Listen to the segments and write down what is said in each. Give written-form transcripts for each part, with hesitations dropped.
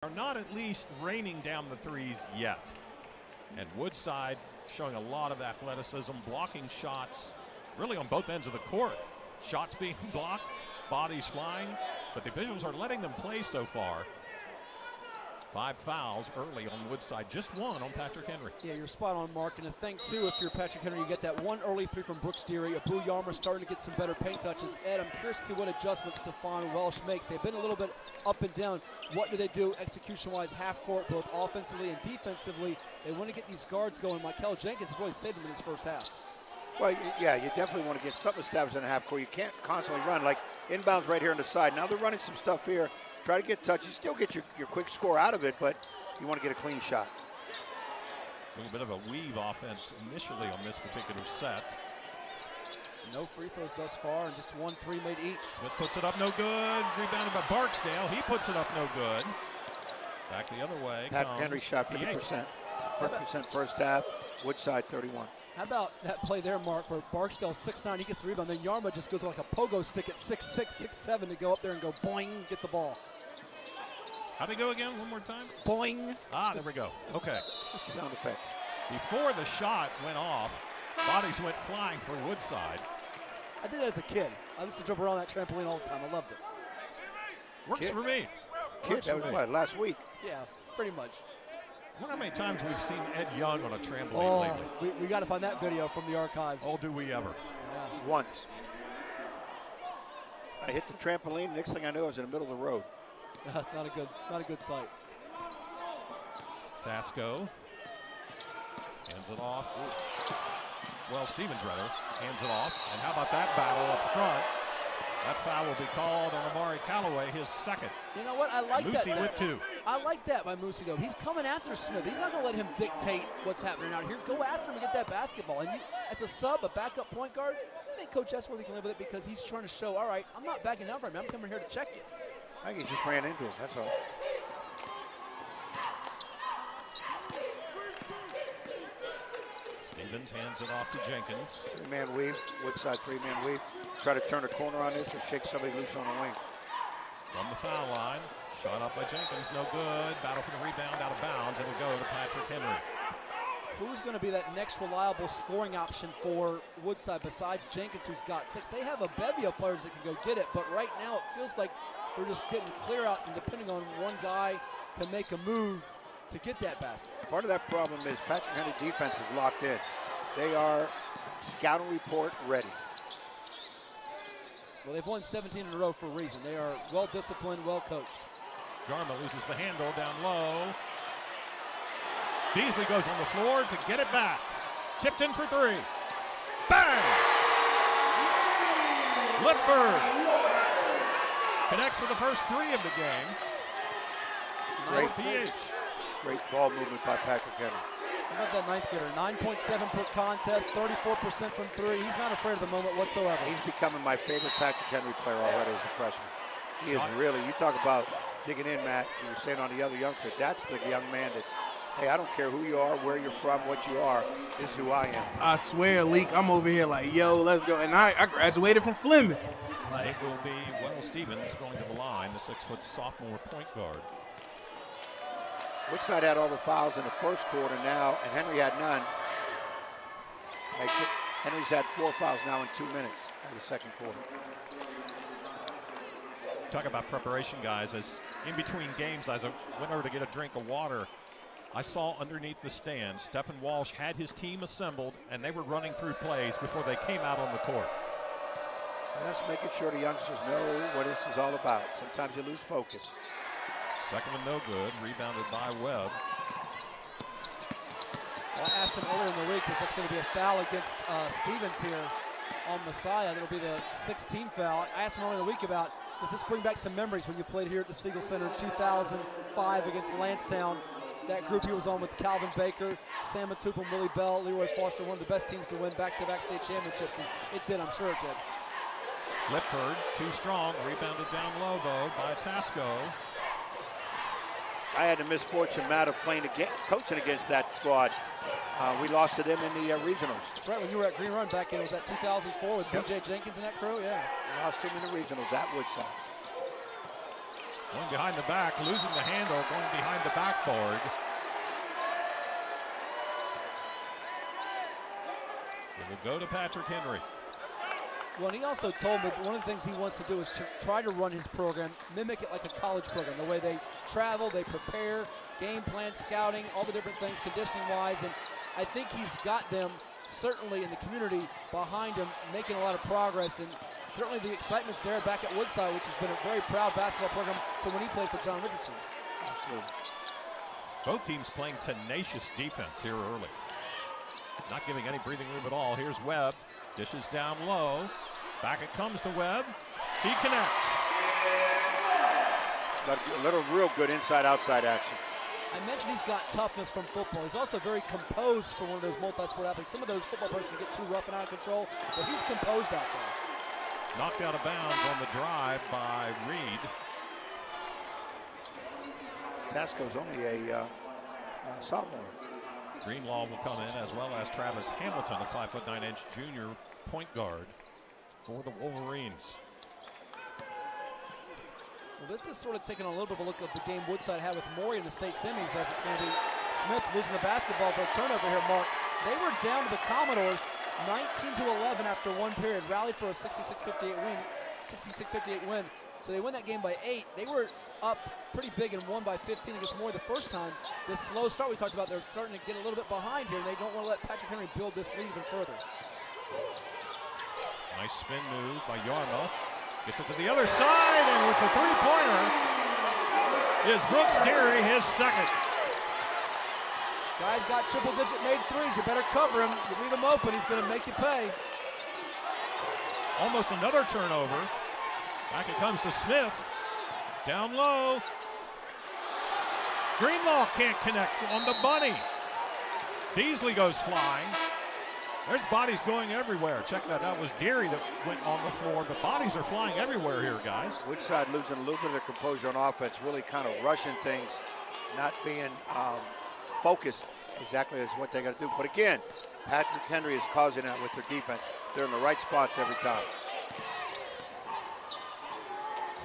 are not at least raining down the threes yet. And Woodside showing a lot of athleticism, blocking shots really on both ends of the court. Shots being blocked, bodies flying, but the officials are letting them play so far. 5 fouls early on Woodside, just one on Patrick Henry. Yeah, you're spot on, Mark. And the thing, too, if you're Patrick Henry, you get that one early three from Brooks Deary. Abu Yarmer starting to get some better paint touches. Ed, I'm curious to see what adjustments Stephon Welsh makes. They've been a little bit up and down. What do they do execution-wise, half court, both offensively and defensively? They want to get these guards going. Michael Jenkins has really saved them in his first half. Well, yeah, you definitely want to get something established in the half court. You can't constantly run, like inbounds right here on the side. Now they're running some stuff here. Try to get touches, still get your quick score out of it, but you want to get a clean shot. A little bit of a weave offense initially on this particular set. No free throws thus far, and just 1 3 made each. Smith puts it up, no good. Rebounded by Barksdale. He puts it up, no good. Back the other way. Patrick Henry shot 50%. 50% first half. Woodside 31. How about that play there, Mark, where Barksdale 6'9", he gets the rebound, then Yarma just goes like a pogo stick at 6'6", 6'7" to go up there and go boing, get the ball. How'd they go again? One more time? Boing. Ah, there we go. Okay. Sound effects. Before the shot went off, bodies went flying for Woodside. I did it as a kid. I used to jump around that trampoline all the time. I loved it. Works for me. Kid, that was what, last week? Yeah, pretty much. I wonder how many times we've seen Ed Young on a trampoline lately. We got to find that video from the archives. Oh, do we ever? Yeah. Once. I hit the trampoline. Next thing I knew, I was in the middle of the road. That's not a good sight. Tasco hands it off. Well, Stevens rather hands it off. And how about that battle up front? That foul will be called on Amari Callaway, his second. You know what? I like that. Moosey with 2. I like that by Moosey, though. He's coming after Smith. He's not going to let him dictate what's happening out here. Go after him and get that basketball. And you, as a sub, a backup point guard, I think Coach Esworthy can live with it because he's trying to show, all right, I'm not backing down for him. I'm coming here to check you. I think he just ran into him, that's all. Stevens hands it off to Jenkins. 3-man weave, Woodside 3-man weave. Try to turn a corner on this or shake somebody loose on the wing. From the foul line, shot up by Jenkins, no good. Battle for the rebound, out of bounds. It'll go to Patrick Henry. Who's going to be that next reliable scoring option for Woodside besides Jenkins, who's got 6? They have a bevy of players that can go get it, but right now it feels like they're just getting clear outs and depending on one guy to make a move to get that basket. Part of that problem is Patrick Henry defense is locked in. They are scouting report ready. Well, they've won 17 in a row for a reason. They are well-disciplined, well-coached. Garma loses the handle down low. Beasley goes on the floor to get it back. Tipped in for 3. Bang! Lippert connects with the first 3 of the game. Great PH. Great ball movement by Patrick Henry. How about that ninth getter? 9.7 per contest, 34% from 3. He's not afraid of the moment whatsoever. He's becoming my favorite Patrick Henry player already as a freshman. He is really, you talk about digging in, Matt. You were saying on the other youngster, that's the young man that's, hey, I don't care who you are, where you're from, what you are. This is who I am. I swear, Leak, I'm over here like, yo, let's go. And I graduated from Fleming. It will be Will Stevens going to the line, the 6-foot sophomore point guard. Woodside had all the fouls in the first quarter now, and Henry had none. Makes it. Henry's had 4 fouls now in 2 minutes of the second quarter. Talk about preparation, guys. As in between games, as I went over to get a drink of water, I saw underneath the stand, Stephen Walsh had his team assembled, and they were running through plays before they came out on the court. Just making sure the youngsters know what this is all about. Sometimes you lose focus. Second one no good, rebounded by Webb. Well, I asked him earlier in the week because that's going to be a foul against Stevens here on Messiah. That'll be the 16th foul. I asked him earlier in the week about, does this bring back some memories when you played here at the Siegel Center in 2005 against Lansdowne? That group he was on with Calvin Baker, Sam Matupin, Willie Bell, Leroy Foster, one of the best teams to win back-to-back state championships. And it did, I'm sure it did. Lipford, too strong, rebounded down low though by Tasco. I had the misfortune, Matt, of coaching against that squad. We lost to them in the regionals. That's right, when you were at Green Run back in, was that 2004 with B.J. Jenkins and that crew? Yeah. We lost them in the regionals at Woodside. Going behind the back, losing the handle, going behind the backboard. It will go to Patrick Henry. Well, and he also told me that one of the things he wants to do is to try to run his program, mimic it like a college program, the way they travel, they prepare, game plan, scouting, all the different things, conditioning-wise, and I think he's got them certainly in the community behind him, making a lot of progress, and certainly the excitement's there back at Woodside, which has been a very proud basketball program from when he played for John Richardson. Absolutely. Both teams playing tenacious defense here early. Not giving any breathing room at all. Here's Webb. Dishes down low. Back it comes to Webb. He connects. Got a little real good inside-outside action. I mentioned he's got toughness from football. He's also very composed for one of those multi-sport athletes. Some of those football players can get too rough and out of control, but he's composed out there. Knocked out of bounds on the drive by Reed. Tasco's only a sophomore. Greenlaw will come in, as well as Travis Hamilton, a 5'9" junior point guard for the Wolverines. Well, this is sort of taking a little bit of a look at the game Woodside had with Maury in the state semis, as it's going to be Smith losing the basketball for a turnover here, Mark. They were down to the Commodores 19-11 after one period, rallied for a 66-58 win. So they win that game by 8. They were up pretty big and won by 15 against Maury the first time. This slow start we talked about, they're starting to get a little bit behind here, and they don't want to let Patrick Henry build this lead even further. Nice spin move by Yarmo. Gets it to the other side, and with the three-pointer is Brooks Deary, his second. Guy's got triple-digit made threes. You better cover him. You leave him open, he's going to make you pay. Almost another turnover. Back it comes to Smith. Down low. Greenlaw can't connect on the bunny. Beasley goes flying. There's bodies going everywhere. Check that. That was Deary that went on the floor, but bodies are flying everywhere here, guys. Woodside losing a little bit of their composure on offense, really kind of rushing things, not being focused exactly as what they got to do. But again, Patrick Henry is causing that with their defense. They're in the right spots every time.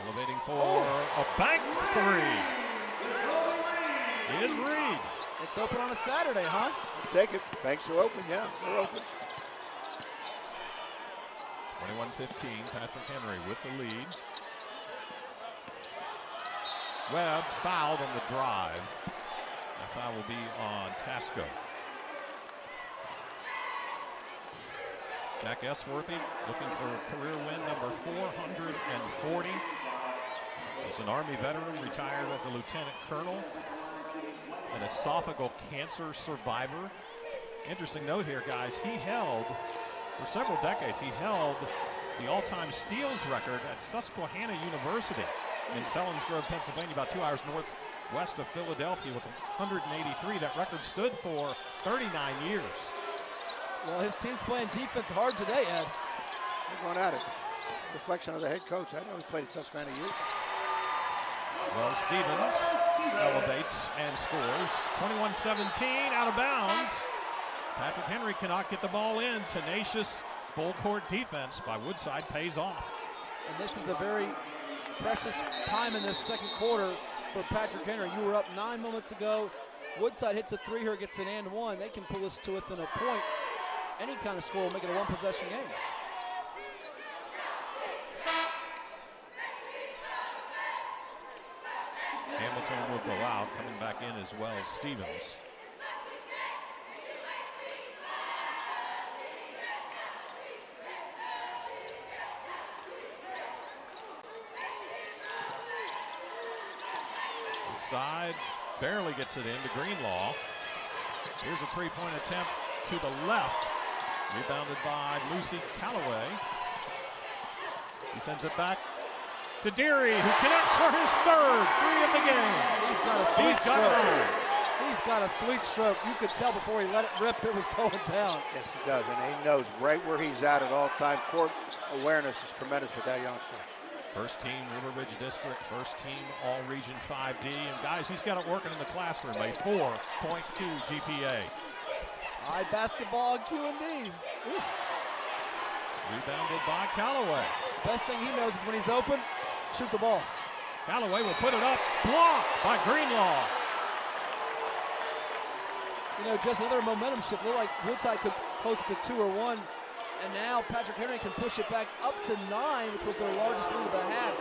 Elevating for a bank three is Reed. It's open on a Saturday, huh? Take it. Banks are open, yeah, they're open. 21-15, Patrick Henry with the lead. Webb fouled on the drive. That foul will be on Tasco. Jack Esworthy looking for a career win number 440. He's an Army veteran, retired as a lieutenant colonel, an esophageal cancer survivor. Interesting note here, guys, he held, for several decades, he held the all-time steals record at Susquehanna University in Selinsgrove, Pennsylvania, about 2 hours northwest of Philadelphia with 183. That record stood for 39 years. Well, his team's playing defense hard today, Ed. They're going at it. Reflection of the head coach. I know he played at Susquehanna U. Well, Stevens elevates and scores. 21-17, out of bounds. Patrick Henry cannot get the ball in. Tenacious full-court defense by Woodside pays off. And this is a very precious time in this second quarter for Patrick Henry. You were up 9 moments ago. Woodside hits a three here, gets an and one. They can pull this to within a point. Any kind of score will make it a one-possession game. Hamilton will go out, coming back in as well as Stevens. Inside, barely gets it into Greenlaw. Here's a three-point attempt to the left. Rebounded by Lucy Callaway. He sends it back to Deary, who connects for his third three of the game. He's got a sweet stroke. He's got a sweet stroke. You could tell before he let it rip, it was going down. Yes, he does, and he knows right where he's at all time. Court awareness is tremendous with that youngster. First team River Ridge District, first team All Region 5D. And guys, he's got it working in the classroom, a 4.2 GPA. High basketball at QMD. Rebounded by Callaway. Best thing he knows is when he's open, shoot the ball. Callaway will put it up. Blocked by Greenlaw. You know, just another momentum shift. Looked like Woodside could close it to 2 or 1. And now Patrick Henry can push it back up to 9, which was their largest lead of the half.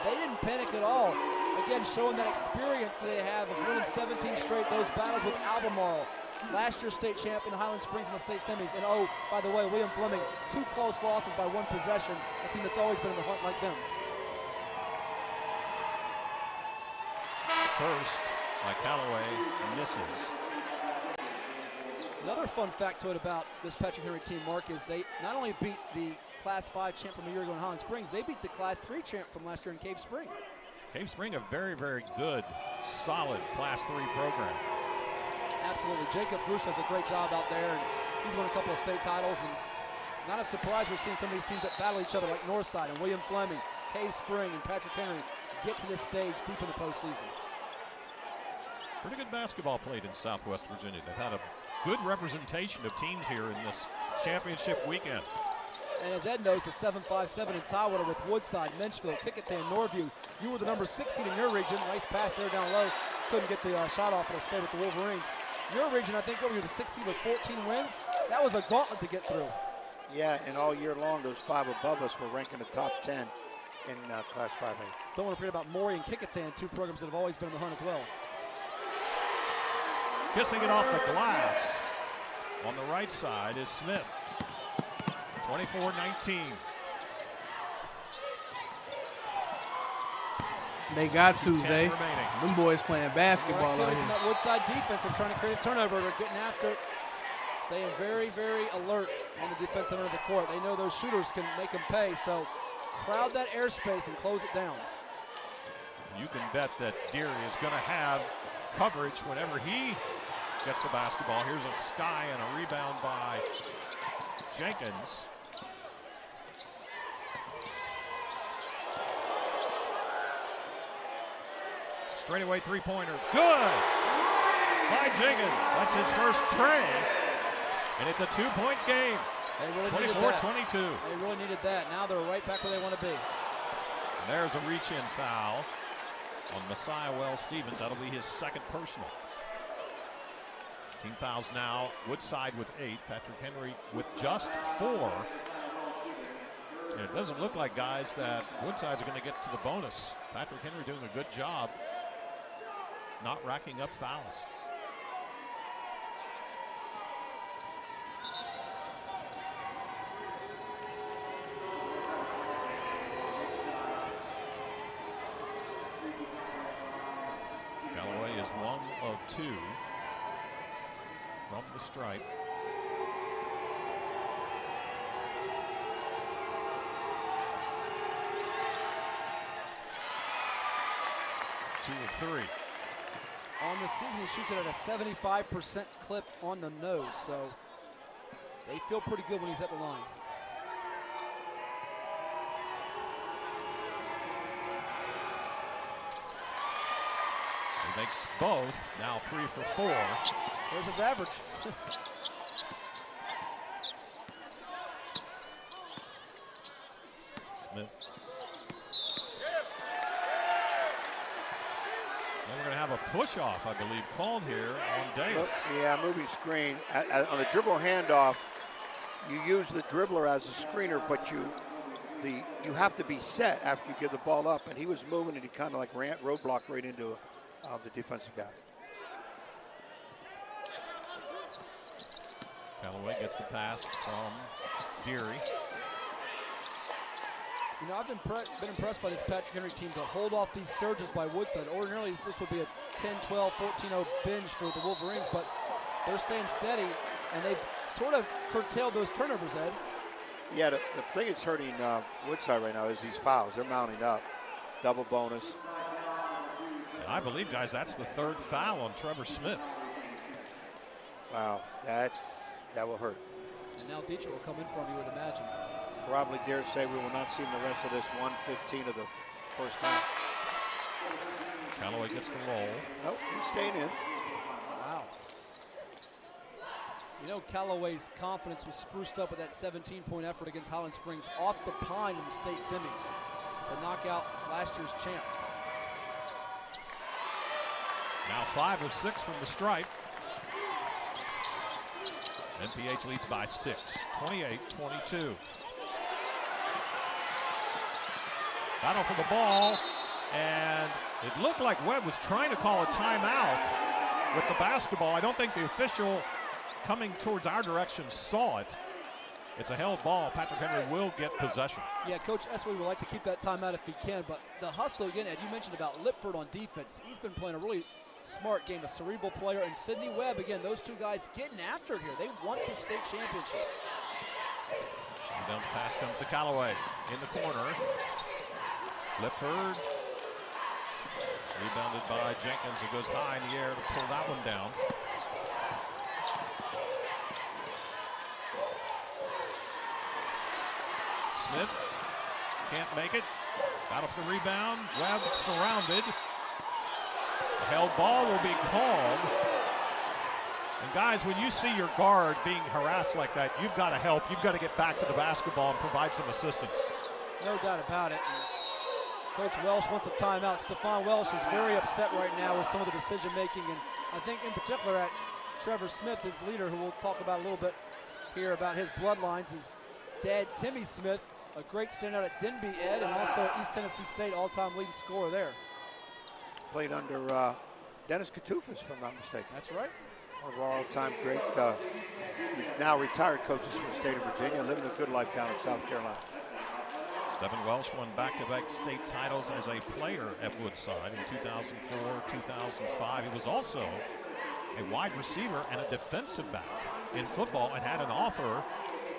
They didn't panic at all. Again, showing that experience that they have of winning 17 straight, those battles with Albemarle. Last year's state champion, Highland Springs in the state semis. And oh, by the way, William Fleming, 2 close losses by 1 possession. A team that's always been in the hunt like them. First by Callaway, misses. Another fun factoid about this Patrick Henry team, Mark, is they not only beat the Class 5 champ from a year ago in Highland Springs, they beat the Class 3 champ from last year in Cave Spring. Cave Spring, a very, very good, solid Class 3 program. Absolutely. Jacob Bruce does a great job out there, and he's won a couple of state titles. And not a surprise we're seeing some of these teams that battle each other, like Northside and William Fleming, Cave Spring, and Patrick Henry, get to this stage deep in the postseason. Pretty good basketball played in Southwest Virginia. They've had a good representation of teams here in this championship weekend. And as Ed knows, the 7-5-7 in Tidewater with Woodside, Menchville, Kickingham, Norview. You were the number 6 seed in your region. Nice pass there down low. Couldn't get the shot off. It'll stay with the Wolverines. Your region, I think, over here, the 6 seed with 14 wins. That was a gauntlet to get through. Yeah, and all year long, those 5 above us were ranking the top 10 in Class 5A. Don't want to forget about Maury and Kickingham, 2 programs that have always been in the hunt as well. Kissing it off the glass on the right side is Smith. 24-19. They got to, 10 Zay. remaining. Them boys playing More basketball out activity here. from that Woodside defense. They're trying to create a turnover. They're getting after it. Staying very, very alert on the defensive end of the court. They know those shooters can make them pay, so crowd that airspace and close it down. You can bet that Deary is going to have coverage whenever he gets the basketball. Here's a Sky and a rebound by Jenkins. Straightaway three-pointer. Good by Jenkins. That's his first tray. And it's a 2-point game. They really needed that. 24-22. They really needed that. Now they're right back where they want to be. And there's a reach-in foul on Messiah Wells Stevens. That'll be his second personal. Team fouls now. Woodside with 8. Patrick Henry with just 4. And it doesn't look like, guys, that Woodside's going to get to the bonus. Patrick Henry doing a good job not racking up fouls. Callaway is 1 of 2 from the stripe. Two of 3. On the season, he shoots it at a 75% clip on the nose, so they feel pretty good when he's at the line. He makes both, now 3 for 4. There's his average. Smith. Then we're going to have a push-off, I believe, called here on Davis. Yeah, moving screen. On the dribble handoff, you use the dribbler as a screener, but you have to be set after you give the ball up. And he was moving, and he kind of like roadblock right into the defensive guy. Callaway gets the pass from Deary. You know, I've been impressed by this Patrick Henry team to hold off these surges by Woodside. Ordinarily, this would be a 10-12, 14-0 binge for the Wolverines, but they're staying steady, and they've sort of curtailed those turnovers, Ed. Yeah, the thing that's hurting Woodside right now is these fouls. They're mounting up. Double bonus. And I believe, guys, that's the 3rd foul on Trevor Smith. Wow, that will hurt. And now Dietrich will come in for him, you would imagine. Probably dare say we will not see him the rest of this 1:15 of the first half. Callaway gets the roll. Nope, he's staying in. Wow. You know, Callaway's confidence was spruced up with that 17-point effort against Highland Springs off the pine in the state semis to knock out last year's champ. Now 5 of 6 from the stripe. NPH leads by 6, 28-22. Battle for the ball, and it looked like Webb was trying to call a timeout with the basketball. I don't think the official coming towards our direction saw it. It's a held ball. Patrick Henry will get possession. Yeah, Coach Esway would like to keep that timeout if he can, but the hustle, again, Ed, you mentioned about Lipford on defense. He's been playing a really smart game, a cerebral player, and Sidney Webb, again, those two guys getting after it here. They want the state championship. Bounce pass comes to Callaway in the corner. Lipford, rebounded by Jenkins, who goes high in the air to pull that one down. Smith can't make it. Battle for the rebound. Webb surrounded. The held ball will be called. And guys, when you see your guard being harassed like that, you've got to help. You've got to get back to the basketball and provide some assistance. No doubt about it. Coach Welsh wants a timeout. Stephon Welsh is very upset right now with some of the decision making, and I think in particular at Trevor Smith, his leader, who we'll talk about a little bit here about his bloodlines. His dad, Timmy Smith, a great standout at Denby, Ed, and also East Tennessee State all-time leading scorer there. Played under Dennis Katufis, if I'm not mistaken. That's right. One of our all-time great, now retired coaches from the state of Virginia, living a good life down in South Carolina. Stephen Welsh won back-to-back state titles as a player at Woodside in 2004, 2005. He was also a wide receiver and a defensive back in football and had an offer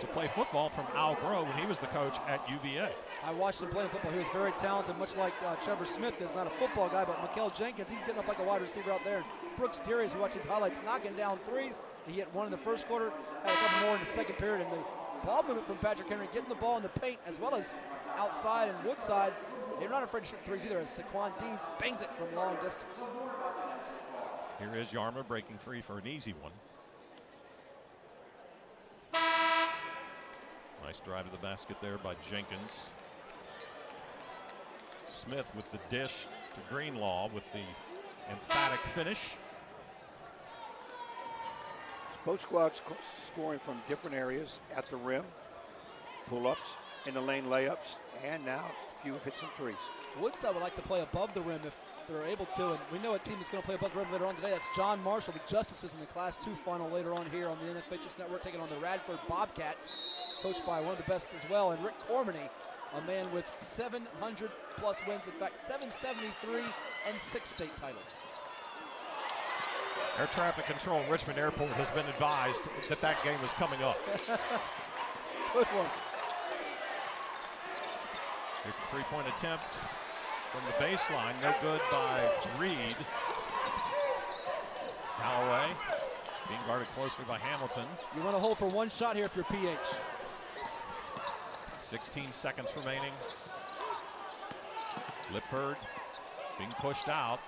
to play football from Al Groh when he was the coach at UVA. I watched him playing football. He was very talented, much like Trevor Smith is. Not a football guy, but Mikel Jenkins, he's getting up like a wide receiver out there. Brooks Darius, who watches highlights, knocking down threes. He hit one in the first quarter, had a couple more in the second period. And the ball movement from Patrick Henry, getting the ball in the paint as well as outside and Woodside. They're not afraid to shoot threes either, as Saquon Dees bangs it from long distance. Here is Yarma breaking free for an easy one. Nice drive to the basket there by Jenkins. Smith with the dish to Greenlaw with the emphatic finish. Both squads scoring from different areas at the rim, pull-ups, in the lane layups, and now a few have hit some threes. Woodside would like to play above the rim if they're able to, and we know a team that's going to play above the rim later on today. That's John Marshall, the Justices in the Class 2 final later on here on the NFHS Network, taking on the Radford Bobcats, coached by one of the best as well, and Rick Cormany, a man with 700-plus wins, in fact, 773 and 6 state titles. Air traffic control in Richmond Airport has been advised that that game is coming up. Good one. Here's a three-point attempt from the baseline. No good by Reed. Callaway being guarded closely by Hamilton. You want to hold for one shot here if you're PH. 16 seconds remaining. Lipford being pushed out.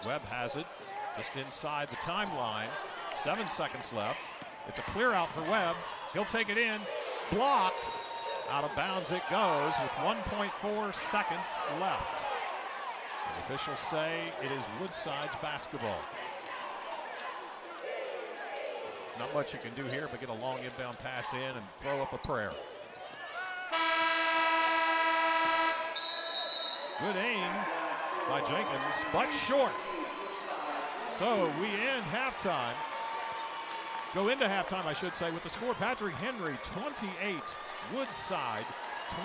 Webb has it just inside the timeline. 7 seconds left. It's a clear out for Webb. He'll take it in. Blocked. Out of bounds it goes with 1.4 seconds left. The officials say it is Woodside's basketball. Not much you can do here but get a long inbound pass in and throw up a prayer. Good aim by Jenkins, but short. So we end halftime. Go into halftime, I should say, with the score: Patrick Henry 28, Woodside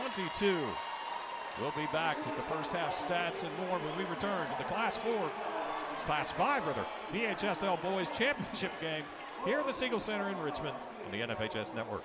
22. We'll be back with the first half stats and more when we return to the Class 5 VHSL Boys Championship game here at the Siegel Center in Richmond on the NFHS Network.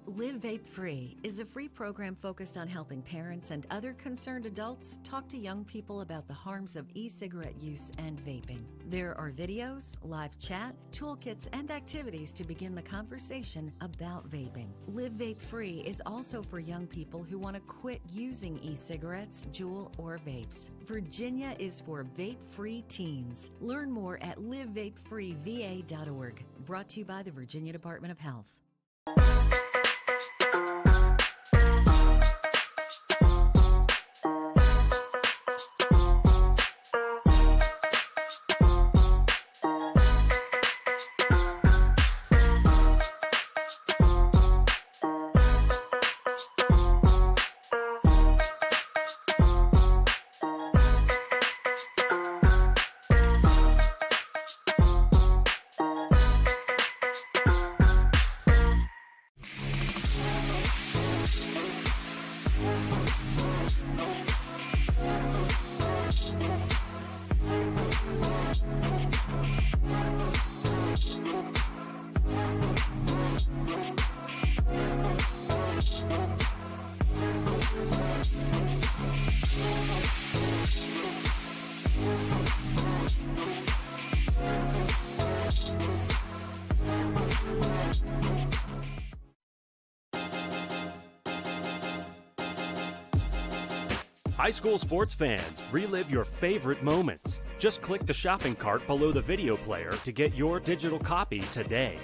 Live Vape Free is a free program focused on helping parents and other concerned adults talk to young people about the harms of e-cigarette use and vaping. There are videos, live chat, toolkits, and activities to begin the conversation about vaping. Live Vape Free is also for young people who want to quit using e-cigarettes, Juul, or vapes. Virginia is for vape-free teens. Learn more at livevapefreeva.org. brought to you by the Virginia Department of Health. High school sports fans, relive your favorite moments. Just click the shopping cart below the video player to get your digital copy today.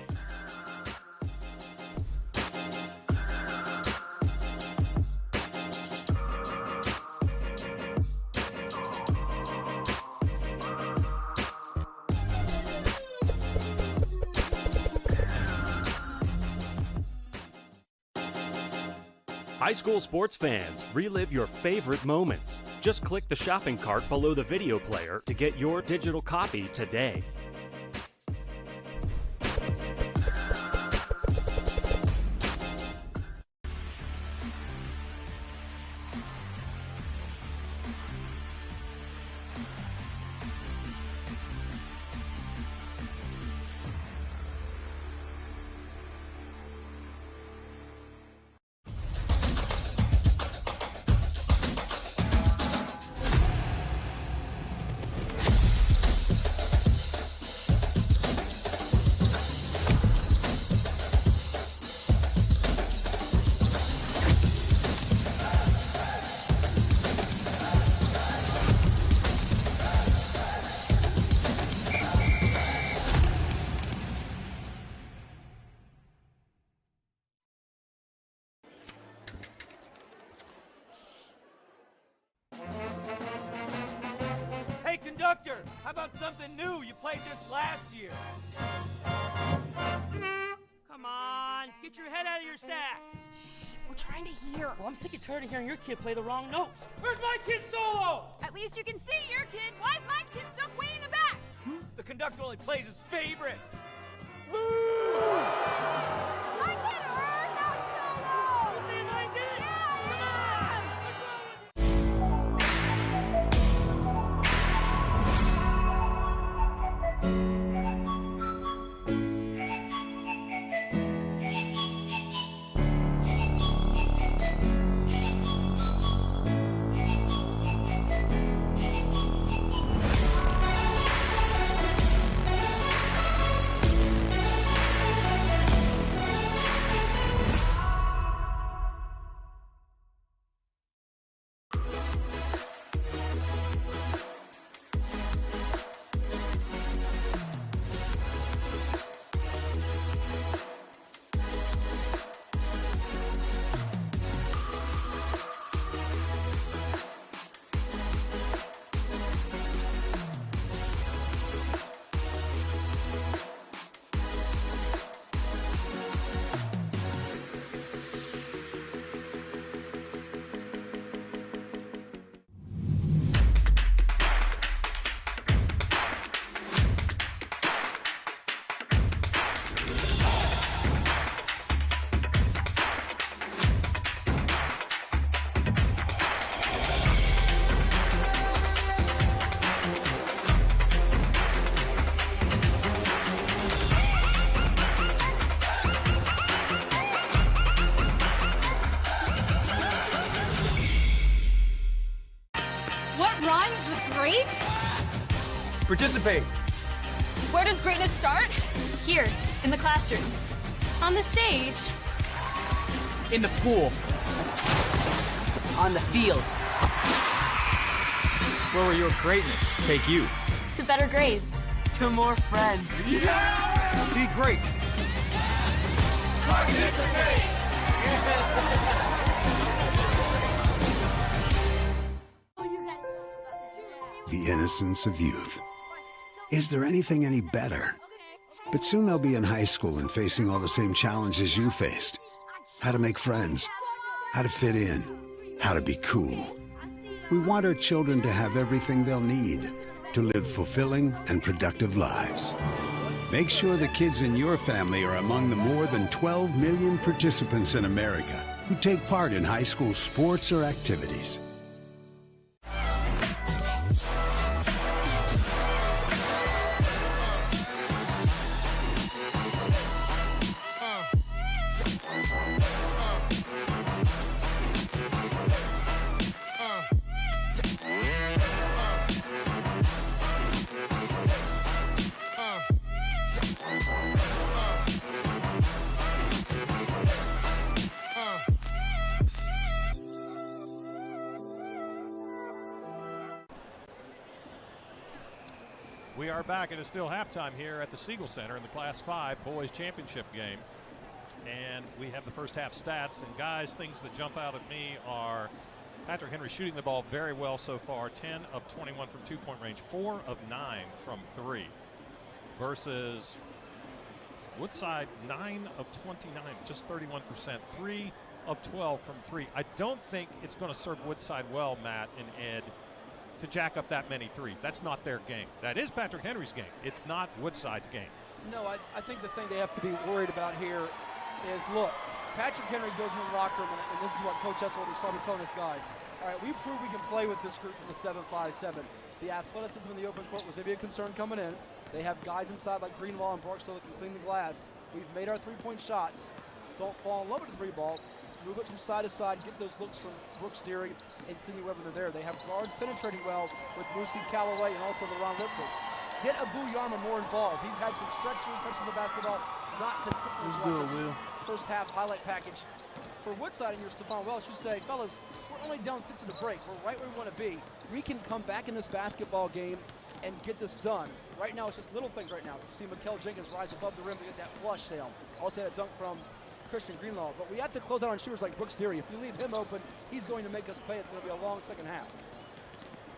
High school sports fans, relive your favorite moments. Just click the shopping cart below the video player to get your digital copy today. Conductor, how about something new? You played this last year. Come on, get your head out of your sacks. Shh, we're trying to hear. Well, I'm sick and tired of hearing your kid play the wrong notes. Where's my kid solo? At least you can see your kid. Why is my kid stuck way in the back? The conductor only plays his favorite. I get her! Not solo! You saying I did? Yeah! Come on! Participate. Where does greatness start? Here, in the classroom. On the stage. In the pool. On the field. Where will your greatness take you? To better grades. To more friends. Yeah! Be great. Participate. The innocence of youth. Is there anything any better? But soon they'll be in high school and facing all the same challenges you faced. How to make friends, how to fit in, how to be cool. We want our children to have everything they'll need to live fulfilling and productive lives. Make sure the kids in your family are among the more than 12 million participants in America who take part in high school sports or activities. We are back. It is still halftime here at the Siegel Center in the Class 5 Boys Championship game. And we have the first half stats. And guys, things that jump out at me are Patrick Henry shooting the ball very well so far. 10 of 21 from two-point range, 4 of 9 from 3. Versus Woodside, 9 of 29, just 31%. 3 of 12 from 3. I don't think it's going to serve Woodside well, Matt and Ed, to jack up that many threes. That's not their game. That is Patrick Henry's game. It's not Woodside's game. No, I think the thing they have to be worried about here is, look, Patrick Henry goes in the locker room, and this is what Coach Esselwood is probably telling his guys. All right, we proved we can play with this group from the 7-5-7. The athleticism in the open court was maybe a concern coming in. They have guys inside like Greenlaw and Barksdale that can clean the glass. We've made our three-point shots. Don't fall in love with the three ball. Move it from side to side, get those looks from Brooks Deary and Sidney Webb when they're there. They have guards penetrating well with Moosey Callaway and also LaRon Lipford. Get Abu Yarma more involved. He's had some stretch through touches of the basketball, not consistent as well as first half highlight package. For Woodside and your Stephon Welsh, you say, fellas, we're only down 6 in the break. We're right where we want to be. We can come back in this basketball game and get this done. Right now, it's just little things right now. You see Mikal Jenkins rise above the rim to get that flush down. Also had a dunk from Christian Greenlaw, but we have to close out on shooters like Brooks Deary. If we leave him open, he's going to make us pay. It's going to be a long second half,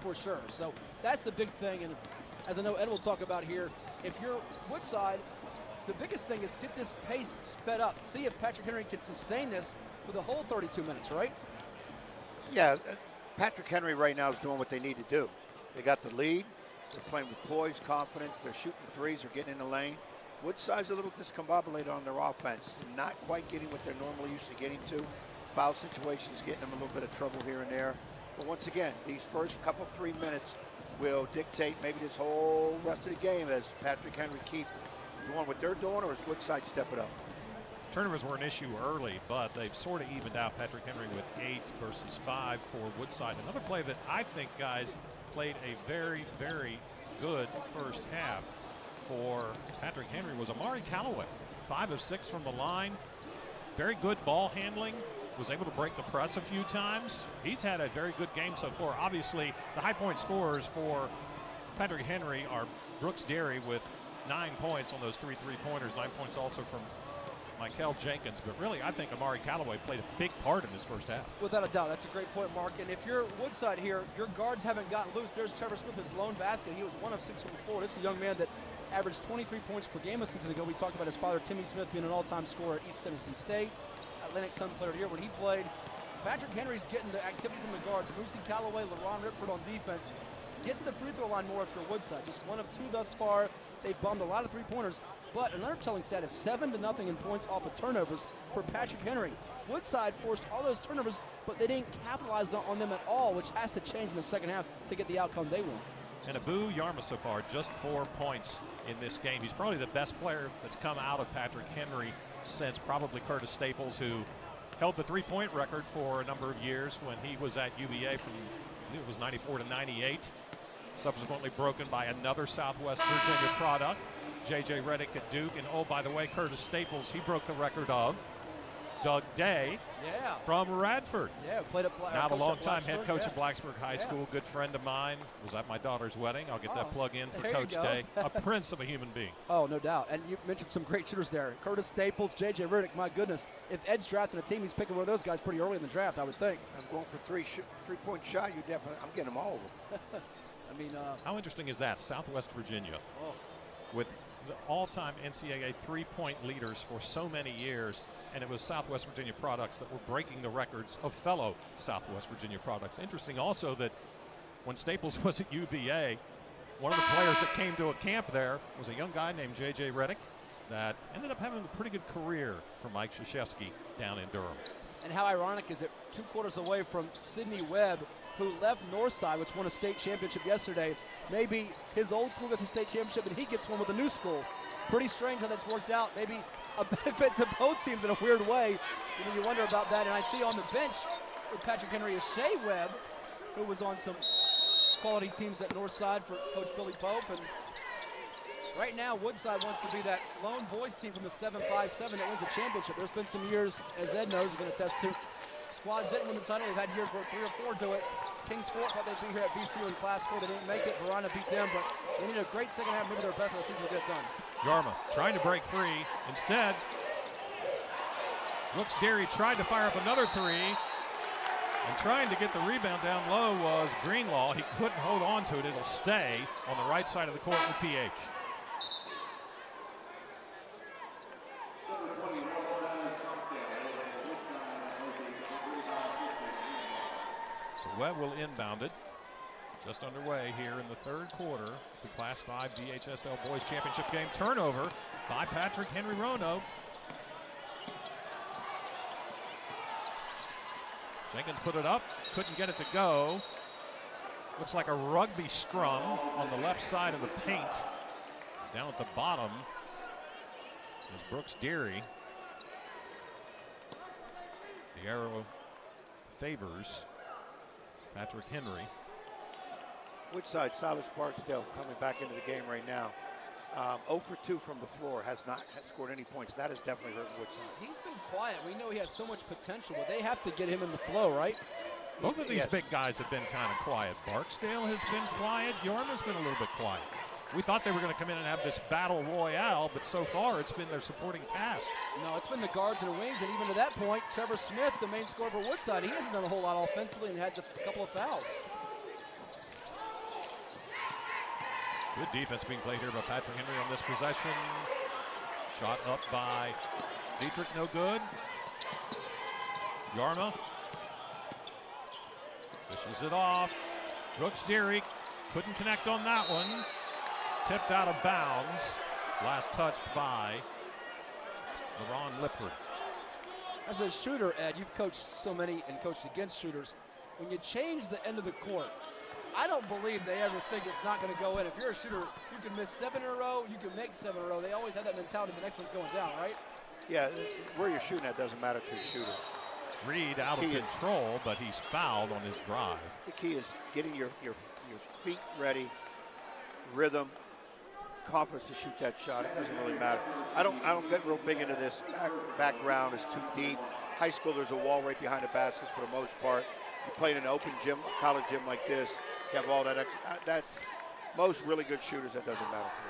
for sure. So that's the big thing, and as I know Ed will talk about here, if you're Woodside, the biggest thing is get this pace sped up. See if Patrick Henry can sustain this for the whole 32 minutes, right? Yeah, Patrick Henry right now is doing what they need to do. They got the lead. They're playing with poise, confidence. They're shooting threes. They're getting in the lane. Woodside's a little discombobulated on their offense, not quite getting what they're normally used to getting to. Foul situations getting them a little bit of trouble here and there. But once again, these first couple 3 minutes will dictate maybe this whole rest of the game as Patrick Henry keep doing what they're doing, or as Woodside step it up. Turnovers were an issue early, but they've sort of evened out. Patrick Henry with 8 versus 5 for Woodside. Another play that I think, guys, played a very, very good first half for Patrick Henry was Amari Callaway. 5 of 6 from the line. Very good ball handling. Was able to break the press a few times. He's had a very good game so far. Obviously, the high point scorers for Patrick Henry are Brooks Deary with 9 points on those 3 3-pointers. 9 points also from Mikal Jenkins. But really, I think Amari Callaway played a big part in this first half. Without a doubt. That's a great point, Mark. And if you're Woodside here, your guards haven't gotten loose. There's Trevor Smith, his lone basket. He was 1 of 6 from the floor. This is a young man that averaged 23 points per game a season ago. We talked about his father, Timmy Smith, being an all-time scorer at East Tennessee State. Atlantic Sun Player of the Year when he played. Patrick Henry's getting the activity from the guards. Moosey Callaway, LaRon Lipford on defense. Get to the free throw line more if you're Woodside. Just 1 of 2 thus far. They've bombed a lot of three-pointers. But another telling stat is 7-0 in points off of turnovers for Patrick Henry. Woodside forced all those turnovers, but they didn't capitalize on them at all, which has to change in the second half to get the outcome they want. And Abu Yarma so far, just 4 points in this game. He's probably the best player that's come out of Patrick Henry since probably Curtis Staples, who held the three-point record for a number of years when he was at UVA from, I think it was 94 to 98. Subsequently broken by another Southwest Virginia product, J.J. Redick at Duke. And oh, by the way, Curtis Staples, he broke the record of Doug Day from Radford. Yeah, played at now the longtime head coach yeah. at Blacksburg High School, good friend of mine, was at my daughter's wedding. I'll get that plug in for there Coach Day. A prince of a human being. Oh, no doubt. And you mentioned some great shooters there. Curtis Staples, J.J. Riddick, my goodness. If Ed's drafting a team, he's picking one of those guys pretty early in the draft, I would think. I'm going for three-point shot. You definitely, I'm getting them all of them. I mean, how interesting is that? Southwest Virginia, with the all-time NCAA three-point leaders for so many years, and it was Southwest Virginia products that were breaking the records of fellow Southwest Virginia products. Interesting also that when Staples was at UVA, one of the players that came to a camp there was a young guy named J.J. Riddick that ended up having a pretty good career for Mike Krzyzewski down in Durham. And how ironic is it, 2 quarters away from Sidney Webb, who left Northside, which won a state championship yesterday. Maybe his old school gets a state championship and he gets one with a new school. Pretty strange how that's worked out. Maybe a benefit to both teams in a weird way. And you wonder about that. And I see on the bench with Patrick Henry is Shea Webb, who was on some quality teams at Northside for Coach Billy Pope. And right now, Woodside wants to be that lone boys team from the 7-5-7 that wins the championship. There's been some years, as Ed knows, you can attest to, squads didn't win the title. They've had years where 3 or 4 do it. Kings Fort thought they'd be here at VCU in Class 4. They didn't make it. Verona beat them, but they need a great second half, maybe their best of the season to get it done. Yarma trying to break free. Instead, Brooks Deary tried to fire up another 3. And trying to get the rebound down low was Greenlaw. He couldn't hold on to it. It'll stay on the right side of the court with PH. So Webb will inbound it. Just underway here in the 3rd quarter of the Class 5 DHSL Boys Championship game. Turnover by Patrick Henry Roanoke. Jenkins put it up, couldn't get it to go. Looks like a rugby scrum on the left side of the paint. Down at the bottom is Brooks Deary. The arrow favors Patrick Henry. Woodside, Silas Barksdale coming back into the game right now. 0 for 2 from the floor, has not scored any points. That has definitely hurt Woodside. He's been quiet. We know he has so much potential, but they have to get him in the flow, right? Both of these big guys have been kind of quiet. Barksdale has been quiet. Yarma's been a little bit quiet. We thought they were going to come in and have this battle royale, but so far it's been their supporting cast. No, it's been the guards and the wings, and even to that point, Trevor Smith, the main scorer for Woodside, he hasn't done a whole lot offensively and had a couple of fouls. Good defense being played here by Patrick Henry on this possession. Shot up by Dietrich, no good. Yarma pushes it off. Brooks Deary couldn't connect on that one. Tipped out of bounds. Last touched by LaRon Lipford. As a shooter, Ed, you've coached so many and coached against shooters. When you change the end of the court, I don't believe they ever think it's not going to go in. If you're a shooter, you can miss 7 in a row, you can make 7 in a row. They always have that mentality the next one's going down, right? Yeah, where you're shooting at doesn't matter to a shooter. Reed out of control, but he's fouled on his drive. The key is getting your feet ready, rhythm, confidence to shoot that shot. It doesn't really matter. I don't get real big into this. Background is too deep. High school, there's a wall right behind the baskets for the most part. You play in an open gym, a college gym like this, you have all that extra. That's most really good shooters. That doesn't matter to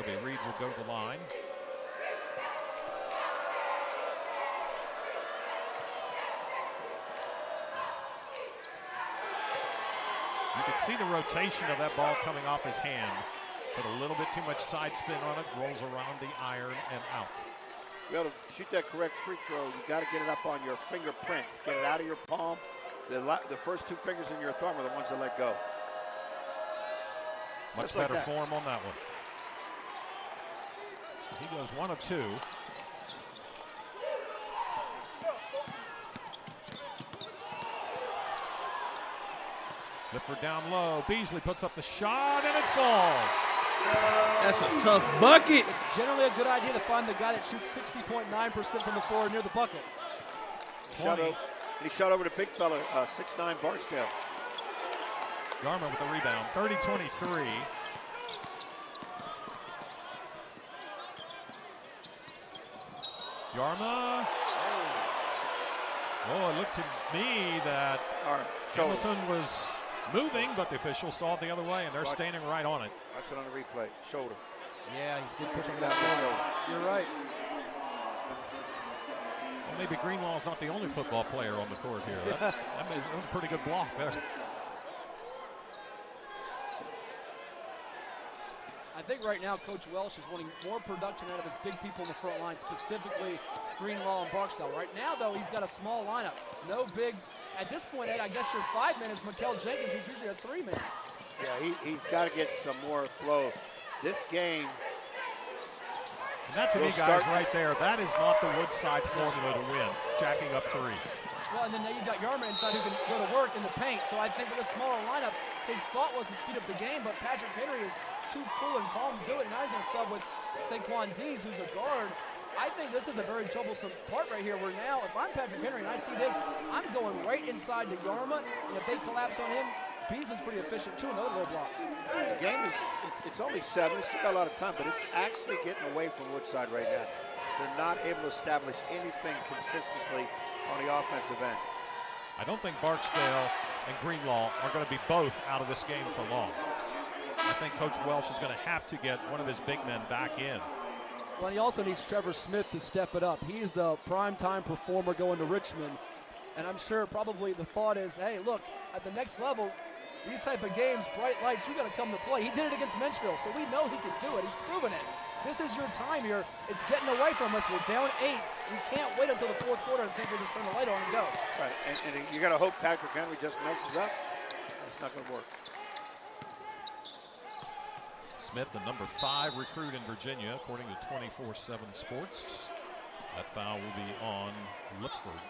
them. Jacoby Reed will go to the line. You can see the rotation of that ball coming off his hand. Put a little bit too much side spin on it, rolls around the iron and out. You got to shoot that correct free throw. You got to get it up on your fingerprints. Get it out of your palm. The first 2 fingers in your thumb are the ones that let go. Much better form on that one. So he goes 1 of 2. Lifter down low. Beasley puts up the shot and it falls. That's a tough bucket. It's generally a good idea to find the guy that shoots 60.9% from the floor near the bucket. He shot over the big fella, 6'9" Barksdale. Yarma with the rebound, 30-23. Yarma. Oh, it looked to me that Hamilton was moving, but the officials saw it the other way, and they're standing right on it. That's it on the replay. Shoulder. Yeah, he did push on that shoulder. You're right. Well, maybe Greenlaw's not the only football player on the court here. That was a pretty good block there. I think right now Coach Welsh is wanting more production out of his big people in the front line, specifically Greenlaw and Barksdale. Right now, though, he's got a small lineup. No big, at this point, Ed, I guess your 5-man is Mikel Jenkins, who's usually a 3-man. Yeah, he's got to get some more flow. This game. And that, to me, guys, right there, that is not the Woodside formula to win, jacking up threes. Well, and then now you've got Yarma inside who can go to work in the paint. So I think with a smaller lineup, his thought was to speed up the game, but Patrick Henry is too cool and calm to do it. Now he's going to sub with Saquon Dees, who's a guard. I think this is a very troublesome part right here where now, if I'm Patrick Henry and I see this, I'm going right inside to Yarma, and if they collapse on him, Bees is pretty efficient too, another low block. The game is, it's only 7, it's still got a lot of time, but it's actually getting away from Woodside right now. They're not able to establish anything consistently on the offensive end. I don't think Barksdale and Greenlaw are going to be both out of this game for long. I think Coach Welsh is going to have to get one of his big men back in. Well, and he also needs Trevor Smith to step it up. He's the primetime performer going to Richmond. And I'm sure probably the thought is, hey, look, at the next level, these type of games, bright lights, you got to come to play. He did it against Menchville, so we know he can do it. He's proven it. This is your time here. It's getting away from us. We're down 8. We can't wait until the fourth quarter and think we'll just turn the light on and go. Right, and you got to hope Patrick Henry just messes up. It's not going to work. Smith, the number 5 recruit in Virginia, according to 24/7 Sports. That foul will be on Lipford.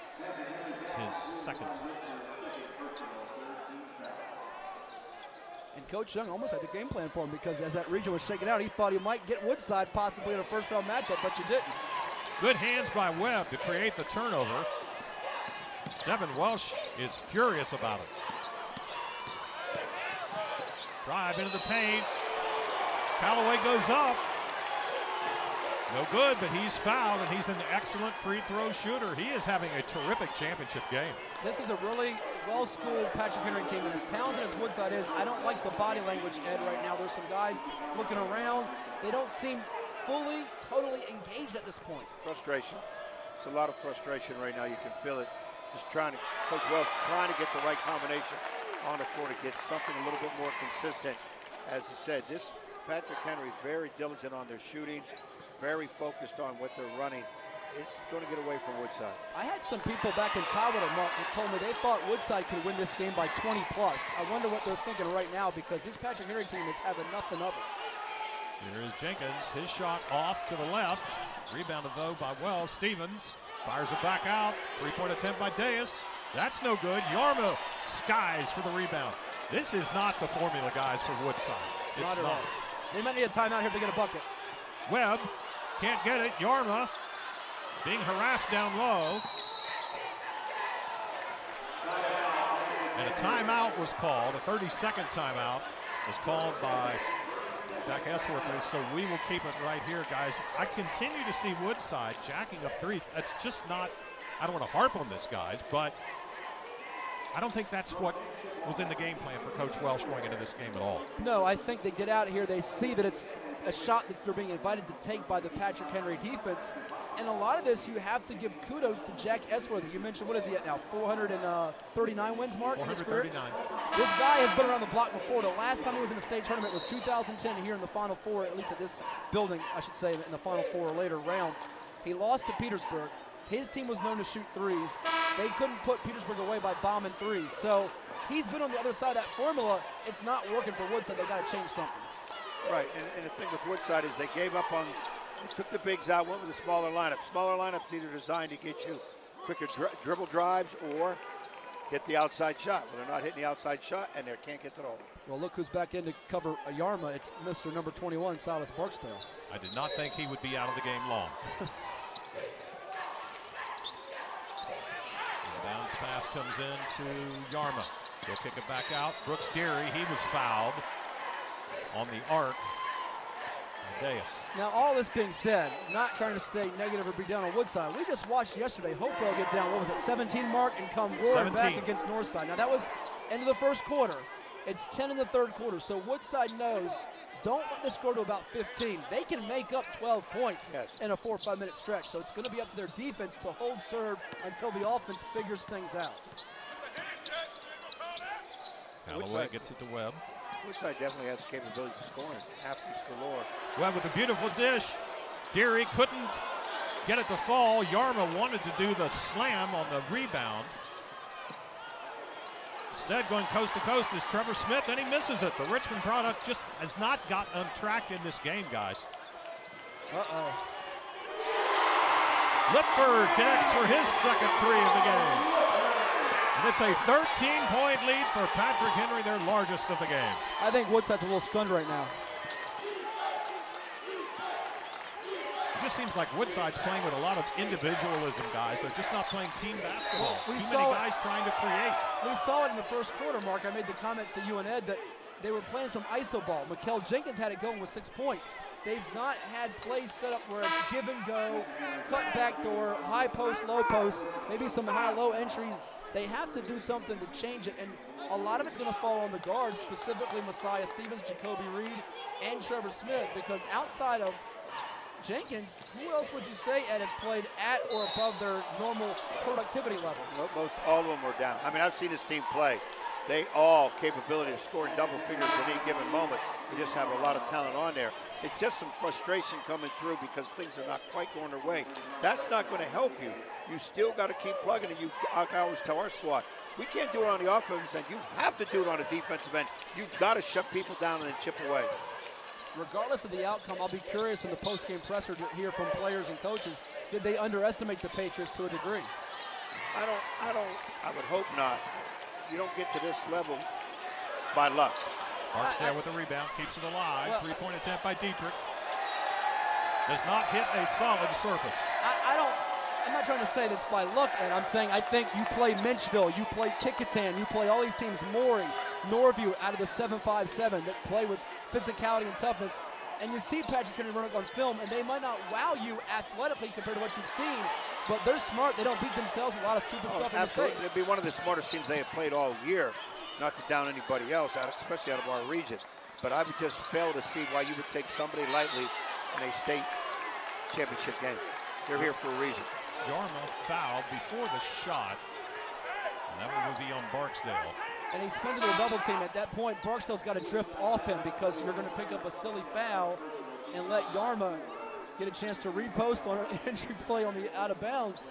It's his second. And Coach Young almost had the game plan for him because as that region was shaking out, he thought he might get Woodside possibly in a first-round matchup, but you didn't. Good hands by Webb to create the turnover. Stephen Welsh is furious about it. Drive into the paint. Callaway goes up. No good, but he's fouled, and he's an excellent free throw shooter. He is having a terrific championship game. This is a really well-schooled Patrick Henry team, and as talented as Woodside is, I don't like the body language, Ed, right now. There's some guys looking around. They don't seem fully, totally engaged at this point. Frustration. It's a lot of frustration right now. You can feel it. Just trying to, Coach Wells trying to get the right combination on the floor to get something a little bit more consistent. As I said, this Patrick Henry very diligent on their shooting, very focused on what they're running. It's going to get away from Woodside. I had some people back in Tyler, Mark, that told me they thought Woodside could win this game by 20 plus. I wonder what they're thinking right now because this Patrick Henry team is having nothing of it. Here is Jenkins, his shot off to the left. Rebounded though by Wells. Stevens fires it back out. 3-point attempt by Deus. That's no good. Yarmo skies for the rebound. This is not the formula, guys, for Woodside. It's not at all. They might need a timeout here to get a bucket. Webb can't get it. Yarma being harassed down low. And a timeout was called. A 30-second timeout was called by Jack Esworthy. So we will keep it right here, guys. I continue to see Woodside jacking up threes. That's just not, I don't want to harp on this, guys, but I don't think that's what was in the game plan for Coach Welsh going into this game at all. No, I think they get out here, they see that it's a shot that they're being invited to take by the Patrick Henry defense. And a lot of this, you have to give kudos to Jack Esworthy. You mentioned, what is he at now, 439 wins, Mark, in his career? 439. This guy has been around the block before. The last time he was in the state tournament was 2010 here in the Final Four, at least at this building, I should say, in the Final Four or later rounds. He lost to Petersburg. His team was known to shoot threes. They couldn't put Petersburg away by bombing threes. So he's been on the other side of that formula. It's not working for Woodside. They got to change something. Right, and the thing with Woodside is they gave up on, they took the bigs out, went with a smaller lineup. Smaller lineups either designed to get you quicker dribble drives or hit the outside shot. Well, they're not hitting the outside shot, and they can't get to the hole. Well, look who's back in to cover Yarma. It's Mr. number 21, Silas Barksdale. I did not think he would be out of the game long. Bounce pass comes in to Yarma. He'll kick it back out. Brooks Deary, he was fouled on the arc. Deus. Now, all this being said, not trying to stay negative or be down on Woodside. We just watched yesterday Hopewell get down, what was it, 17 mark, and come roaring back against Northside. Now, that was end of the first quarter. It's 10 in the third quarter, so Woodside knows, don't let this go to about 15. They can make up 12 points in a 4 or 5 minute stretch, so it's going to be up to their defense to hold serve until the offense figures things out. Callaway gets it to Webb. Woodside definitely has capabilities of scoring. Athletes galore. Webb with a beautiful dish. Deary couldn't get it to fall. Yarma wanted to do the slam on the rebound. Instead, going coast to coast is Trevor Smith, and he misses it. The Richmond product just has not got on track in this game, guys. Lipford connects for his second 3 of the game. And it's a 13-point lead for Patrick Henry, their largest of the game. I think Woodside's a little stunned right now. It just seems like Woodside's playing with a lot of individualism, guys. They're just not playing team basketball. Too many guys trying to create. We saw it in the first quarter, Mark. I made the comment to you and Ed that they were playing some iso ball. Mikel Jenkins had it going with 6 points. They've not had plays set up where it's give and go, cut back door, high post, low post, maybe some high-low entries. They have to do something to change it, and a lot of it's going to fall on the guards, specifically Messiah Stevens, Jacoby Reed, and Trevor Smith, because outside of Jenkins, who else would you say, Ed, has played at or above their normal productivity level? Most all of them were down. I mean, I've seen this team play. They all capability of scoring double figures at any given moment. They just have a lot of talent on there. It's just some frustration coming through because things are not quite going their way. That's not going to help you. You still got to keep plugging, and I always tell our squad, if we can't do it on the offensive end, you have to do it on the defensive end. You've got to shut people down and then chip away. Regardless of the outcome, I'll be curious in the post-game presser to hear from players and coaches, did they underestimate the Patriots to a degree? I would hope not. You don't get to this level by luck. Barksdale with the rebound, keeps it alive. 3-point attempt by Dietrich. Does not hit a solid surface. I'm not trying to say that's by luck, Ed. I'm saying I think you play Menchville, you play Kickingham, you play all these teams, Maury, Norview, out of the 7-5-7 that play with physicality and toughness, and you see Patrick Henry run it on film, and they might not wow you athletically compared to what you've seen, but they're smart. They don't beat themselves with a lot of stupid stuff in the face. It'd be one of the smartest teams they have played all year, not to down anybody else, especially out of our region. But I would just fail to see why you would take somebody lightly in a state championship game. They're here for a reason. Yarma fouled before the shot, and that one will be on Barksdale. And he spins it to a double team. At that point, Barksdale's got to drift off him because you're going to pick up a silly foul and let Yarma get a chance to repost on an entry play on the out of bounds.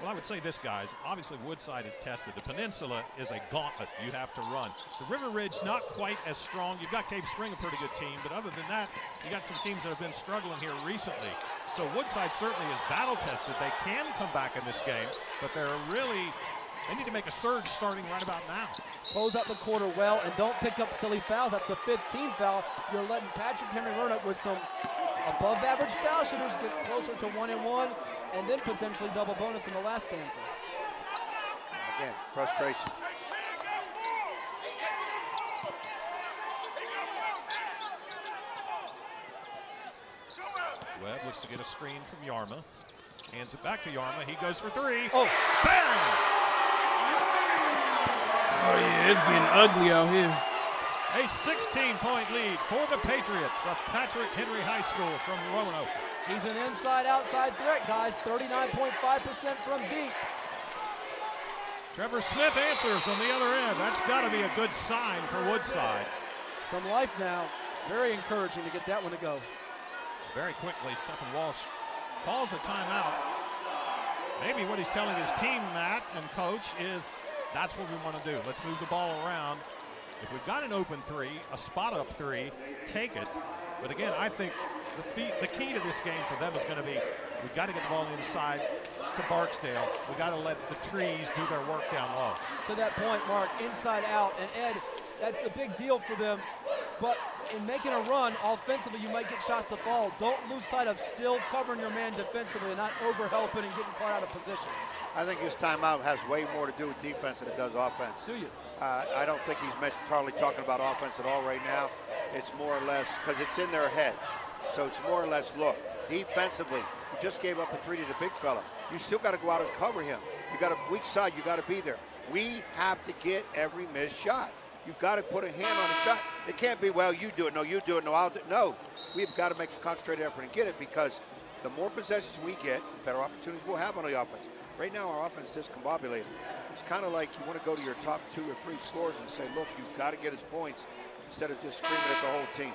Well, I would say this, guys. Obviously, Woodside is tested. The Peninsula is a gauntlet you have to run. The River Ridge, not quite as strong. You've got Cave Spring, a pretty good team. But other than that, you got some teams that have been struggling here recently. So Woodside certainly is battle-tested. They can come back in this game, but they need to make a surge starting right about now. Close out the quarter well and don't pick up silly fouls. That's the 15th foul. You're letting Patrick Henry run it with some above-average foul shooters get closer to 1-and-1, and then potentially double bonus in the last stanza. Again, frustration. Webb looks to get a screen from Yarma. Hands it back to Yarma. He goes for 3. Oh, bang! Oh, yeah, it's getting ugly out here. A 16-point lead for the Patriots of Patrick Henry High School from Roanoke. He's an inside-outside threat, guys. 39.5% from deep. Trevor Smith answers on the other end. That's got to be a good sign for Woodside. Some life now. Very encouraging to get that one to go. Very quickly, Stephen Walsh calls a timeout. Maybe what he's telling his team, Matt and coach, is that's what we want to do. Let's move the ball around. If we've got an open 3, a spot-up 3, take it. But again, I think the key to this game for them is going to be we've got to get the ball inside to Barksdale. We've got to let the trees do their work down low. To that point, Mark, inside out. And Ed, that's a big deal for them. But in making a run offensively, you might get shots to fall. Don't lose sight of still covering your man defensively and not overhelping and getting caught out of position. I think this timeout has way more to do with defense than it does offense. Do you? I don't think he's entirely talking about offense at all right now. it's more or less, because it's in their heads. So it's more or less, look, defensively, you just gave up a 3 to the big fella. You still got to go out and cover him. You got a weak side, you got to be there. We have to get every missed shot. You've got to put a hand on a shot. It can't be, well, you do it, no, you do it, no, I'll do it. No, we've got to make a concentrated effort and get it, because the more possessions we get, better opportunities we'll have on the offense. Right now, our offense is discombobulated. It's kind of like you want to go to your top 2 or 3 scorers and say, look, you've got to get us points instead of just screaming at the whole team.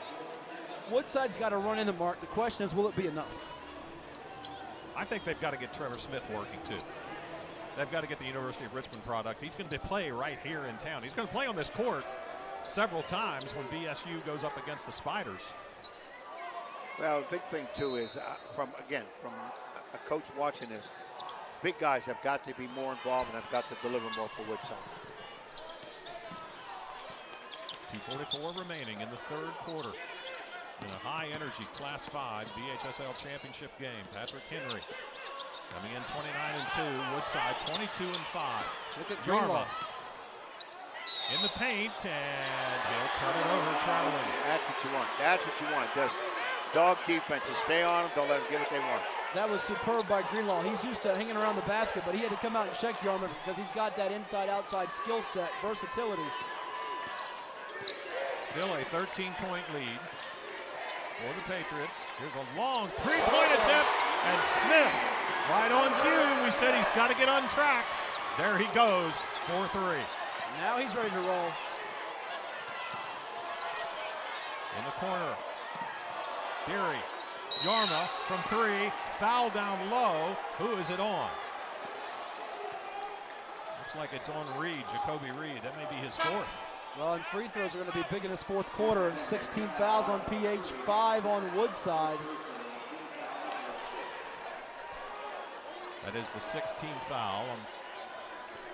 Woodside's got to run in the mark. The question is, will it be enough? I think they've got to get Trevor Smith working, too. They've got to get the University of Richmond product. He's going to play right here in town. He's going to play on this court several times when BSU goes up against the Spiders. Well, the big thing, too, is from a coach watching this, big guys have got to be more involved and have got to deliver more for Woodside. 2:44 remaining in the third quarter. In a high-energy Class 5 BHSL championship game, Patrick Henry coming in 29-2. Woodside 22-5. Look at Yarma in the paint, and he'll turn it over traveling. That's what you want. That's what you want. Just dog defense. Just stay on them. Don't let them get what they want. That was superb by Greenlaw. He's used to hanging around the basket, but he had to come out and check Yarma because he's got that inside-outside skill set, versatility. Still a 13-point lead for the Patriots. Here's a long three-point attempt, and Smith right on cue. We said he's got to get on track. There he goes for 3. Now he's ready to roll. In the corner, Deary, Yarma from 3, foul down low. Who is it on? Looks like it's on Reed, Jacoby Reed. That may be his 4th. Well, and free throws are going to be big in this fourth quarter. 16 fouls on PH, 5 on Woodside. That is the 16th foul on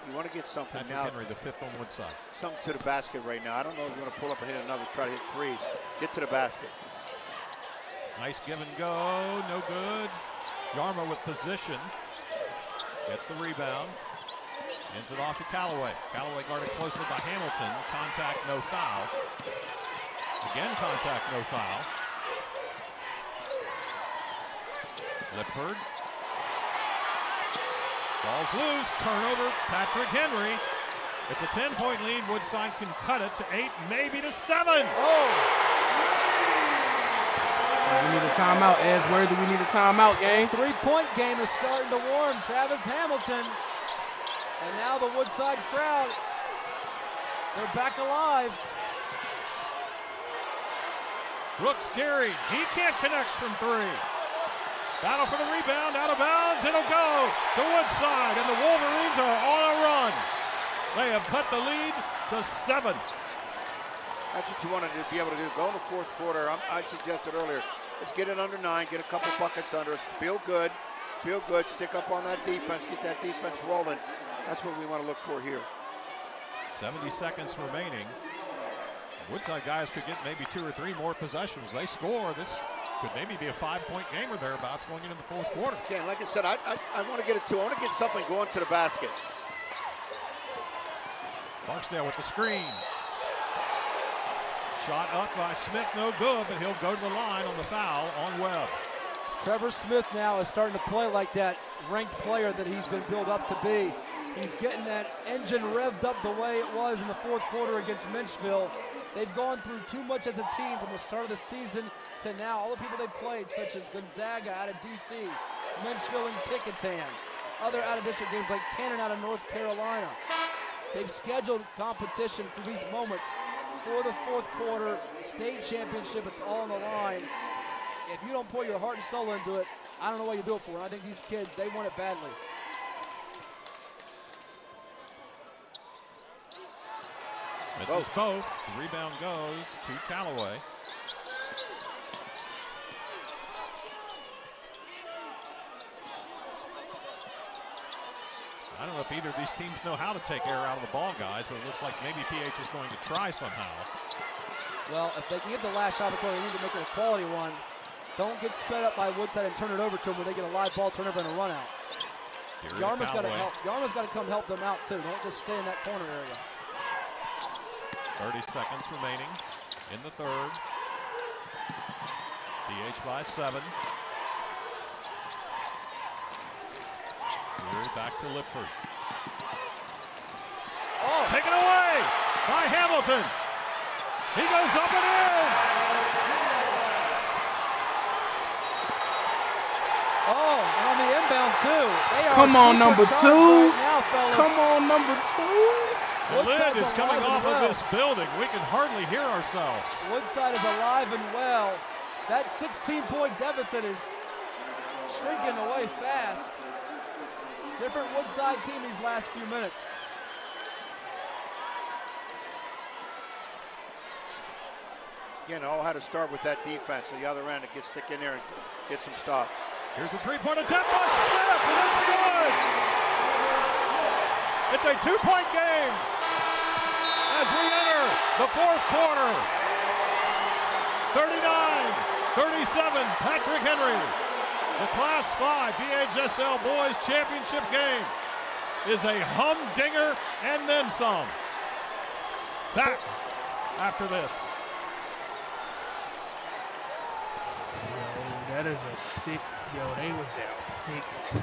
You want to get something Patrick now. Henry, the 5th on Woodside. Something to the basket right now. I don't know if you want to pull up and hit another, try to hit threes. Get to the basket. Nice give and go, no good. Yarma with position. Gets the rebound. Hands it off to Callaway. Callaway guarded closely by Hamilton. Contact, no foul. Again, contact, no foul. Lipford. Ball's loose. Turnover. Patrick Henry. It's a 10-point lead. Woodside can cut it to 8, maybe to 7. Oh! We need a timeout, Edgeworthy. We need a timeout, gang. 3-point game is starting to warm. Travis Hamilton. And now the Woodside crowd, they're back alive. Brooks Deary, he can't connect from 3. Battle for the rebound, out of bounds, it'll go to Woodside, and the Wolverines are on a run. They have cut the lead to 7. That's what you want to be able to do. Go in the fourth quarter. I suggested earlier, let's get it under 9, get a couple buckets under us, feel good, stick up on that defense, get that defense rolling. That's what we want to look for here. 70 seconds remaining. Woodside guys could get maybe 2 or 3 more possessions. They score. This could maybe be a 5-point game or thereabouts going into the fourth quarter. Again, like I said, I want to get it 2. I want to get something going to the basket. Barksdale with the screen. Shot up by Smith, no good, but he'll go to the line on the foul on Webb. Trevor Smith now is starting to play like that ranked player that he's been built up to be. He's getting that engine revved up the way it was in the fourth quarter against Menchville. They've gone through too much as a team from the start of the season to now. All the people they've played, such as Gonzaga out of D.C., Menchville and Kickintan, other out-of-district games like Cannon out of North Carolina. They've scheduled competition for these moments for the fourth quarter, state championship, it's all on the line. If you don't pour your heart and soul into it, I don't know what you do it for. And I think these kids, they want it badly. Misses both. The rebound goes to Callaway. I don't know if either of these teams know how to take air out of the ball, guys, but it looks like maybe PH is going to try somehow. Well, if they can get the last shot of the quarter, they need to make it a quality one. Don't get sped up by Woodside and turn it over to them when they get a live ball turnover and a run out. Yarma's got to help. Yarma's got to come help them out too. Don't just stay in that corner area. 30 seconds remaining. in the third. PH by 7. We're back to Lipford. Oh. Taken away by Hamilton. He goes up and in. Oh, and on the inbound too. They are Come on, number 2. right now, fellas. Come on, number 2. The lid is coming off well. of this building. We can hardly hear ourselves. Woodside is alive and well. That 16-point deficit is shrinking away fast. Different Woodside team these last few minutes. You know how to start with that defense at the other end and stick in there and get some stops. Here's a three-point attempt by Smith, and it's good. It's a 2-point game as we enter the fourth quarter. 39-37, Patrick Henry. The Class 5 BHSL Boys Championship game is a humdinger and then some. Back after this. That is a sick, they was down 6-2.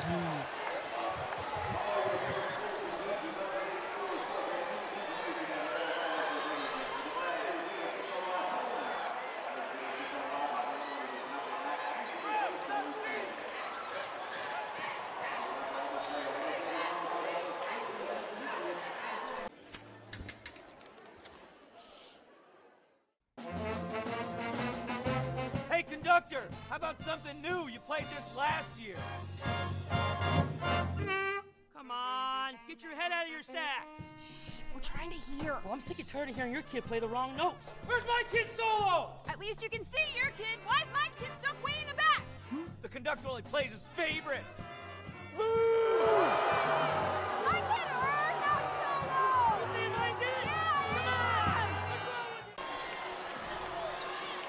Hey, conductor, how about something new? You played this last year. Come on, get your head out of your sacks. Shh, we're trying to hear. Well, I'm sick and tired of hearing your kid play the wrong notes. Where's my kid solo? At least you can see your kid. Why is my kid stuck way in the back? The conductor only plays his favorites. I get her, not solo. You see what I did? Yeah, Come on. What's wrong with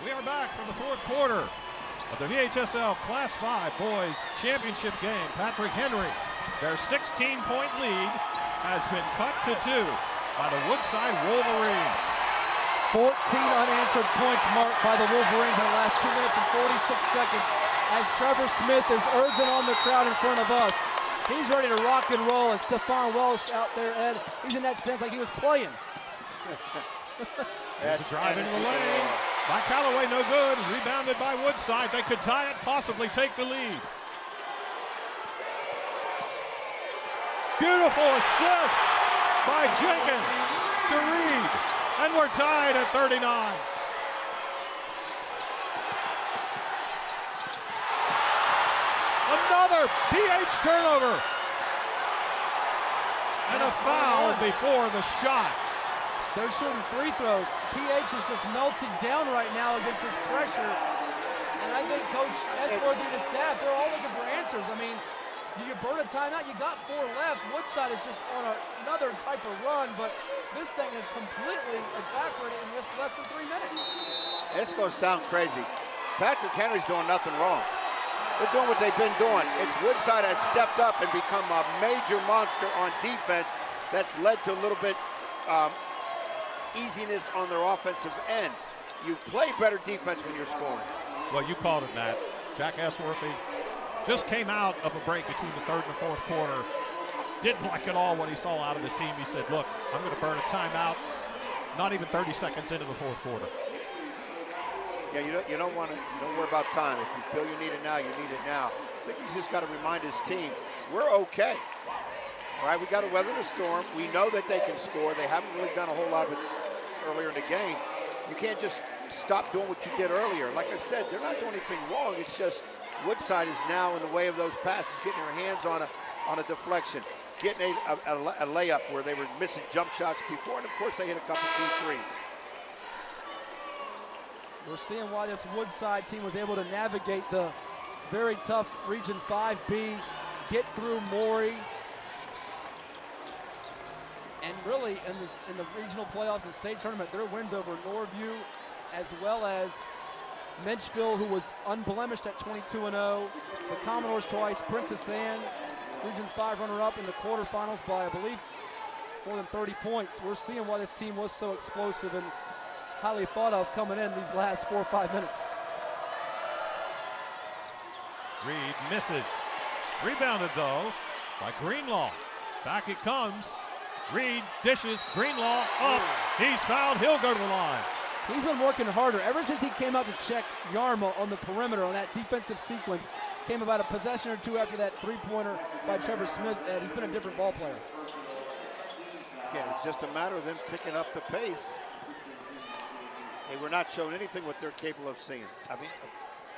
you? We are back for the fourth quarter of the VHSL Class 5 Boys Championship game. Patrick Henry, their 16-point lead has been cut to 2 by the Woodside Wolverines. 14 unanswered points marked by the Wolverines in the last 2 minutes and 46 seconds as Trevor Smith is urging on the crowd in front of us. He's ready to rock and roll, and Stephon Welsh out there, Ed, he's in that stance like he was playing. There's a drive into the lane by Callaway, no good. Rebounded by Woodside. They could tie it, possibly take the lead. Beautiful assist by Jenkins to Reed, and we're tied at 39. Another PH turnover. And a foul before the shot. They're shooting free throws. PH is just melting down right now against this pressure. And I think Coach Esworthy and his staff, they're all looking for answers. I mean, you can burn a timeout. You got 4 left. Woodside is just on another type of run, but this thing is completely evaporated in just less than 3 minutes. It's going to sound crazy. Patrick Henry's doing nothing wrong. They're doing what they've been doing. It's Woodside has stepped up and become a major monster on defense that's led to a little bit easiness on their offensive end. You play better defense when you're scoring. Well, you called it, Matt. Jack Esworthy just came out of a break between the third and the fourth quarter. Didn't like at all what he saw out of his team. He said, look, I'm going to burn a timeout. Not even 30 seconds into the fourth quarter. Yeah, you don't worry about time. If you feel you need it now, you need it now. I think he's just got to remind his team, we're okay. All right, we got to weather the storm. We know that they can score. They haven't really done a whole lot of it earlier in the game. You can't just stop doing what you did earlier. Like I said, they're not doing anything wrong. It's just Woodside is now in the way of those passes, getting their hands on a deflection, getting a layup where they were missing jump shots before, and of course they hit a couple key threes. We're seeing why this Woodside team was able to navigate the very tough Region 5B, get through Maury, and really in the regional playoffs and state tournament, their wins over Norview as well as Menchville, who was unblemished at 22-0, the Commodores twice, Princess Anne, Region 5 runner-up in the quarterfinals by, I believe, more than 30 points. We're seeing why this team was so explosive, and highly thought of coming in these last 4 or 5 minutes. Reed misses. Rebounded, though, by Greenlaw. Back it comes. Reed dishes. Greenlaw up. He's fouled. He'll go to the line. He's been working harder. Ever since he came out to check Yarmo on the perimeter on that defensive sequence, came about a possession or two after that three-pointer by Trevor Smith, and he's been a different ball player. Again, it's just a matter of them picking up the pace. They were not showing anything what they're capable of seeing.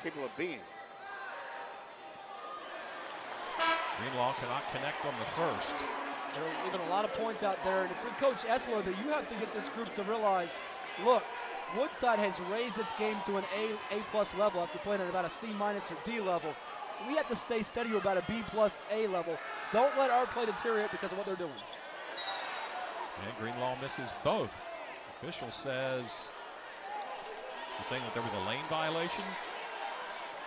Capable of being. Greenlaw cannot connect on the first. There are even a lot of points out there, and if you're Coach Essler, that you have to get this group to realize, look, Woodside has raised its game to an A+ level after playing at about a C- or D level. We have to stay steady to about a B+ A level. Don't let our play deteriorate because of what they're doing. And Greenlaw misses both. Official says, he's saying that there was a lane violation.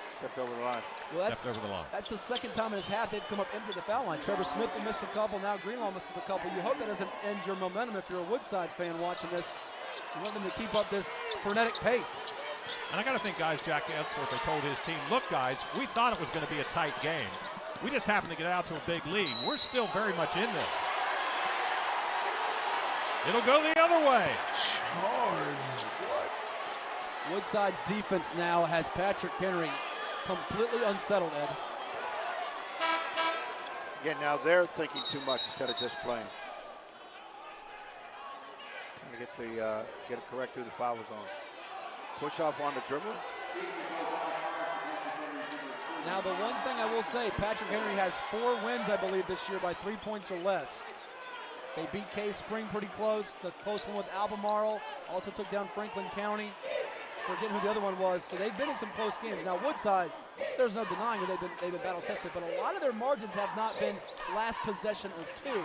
Stepped over the line. Well, Stepped over the line. That's the second time in his half they've come up empty the foul line. Trevor Smith missed a couple. Now Greenlaw misses a couple. You hope that doesn't end your momentum if you're a Woodside fan watching this. You want them to keep up this frenetic pace. And I got to think, guys, Jack Ensworth, they told his team, look, guys, we thought it was going to be a tight game. We just happened to get out to a big lead. We're still very much in this. It'll go the other way. Charge. What? Woodside's defense now has Patrick Henry completely unsettled, Ed. Again, now they're thinking too much instead of just playing. Trying to get it correct who the foul was on. Push off on the dribble. Now the one thing I will say, Patrick Henry has 4 wins, I believe, this year by 3 points or less. They beat Cave Spring pretty close. The close one with Albemarle. Also took down Franklin County. Forgetting who the other one was. So they've been in some close games. Now Woodside, there's no denying that they've been battle tested, but a lot of their margins have not been last possession or 2.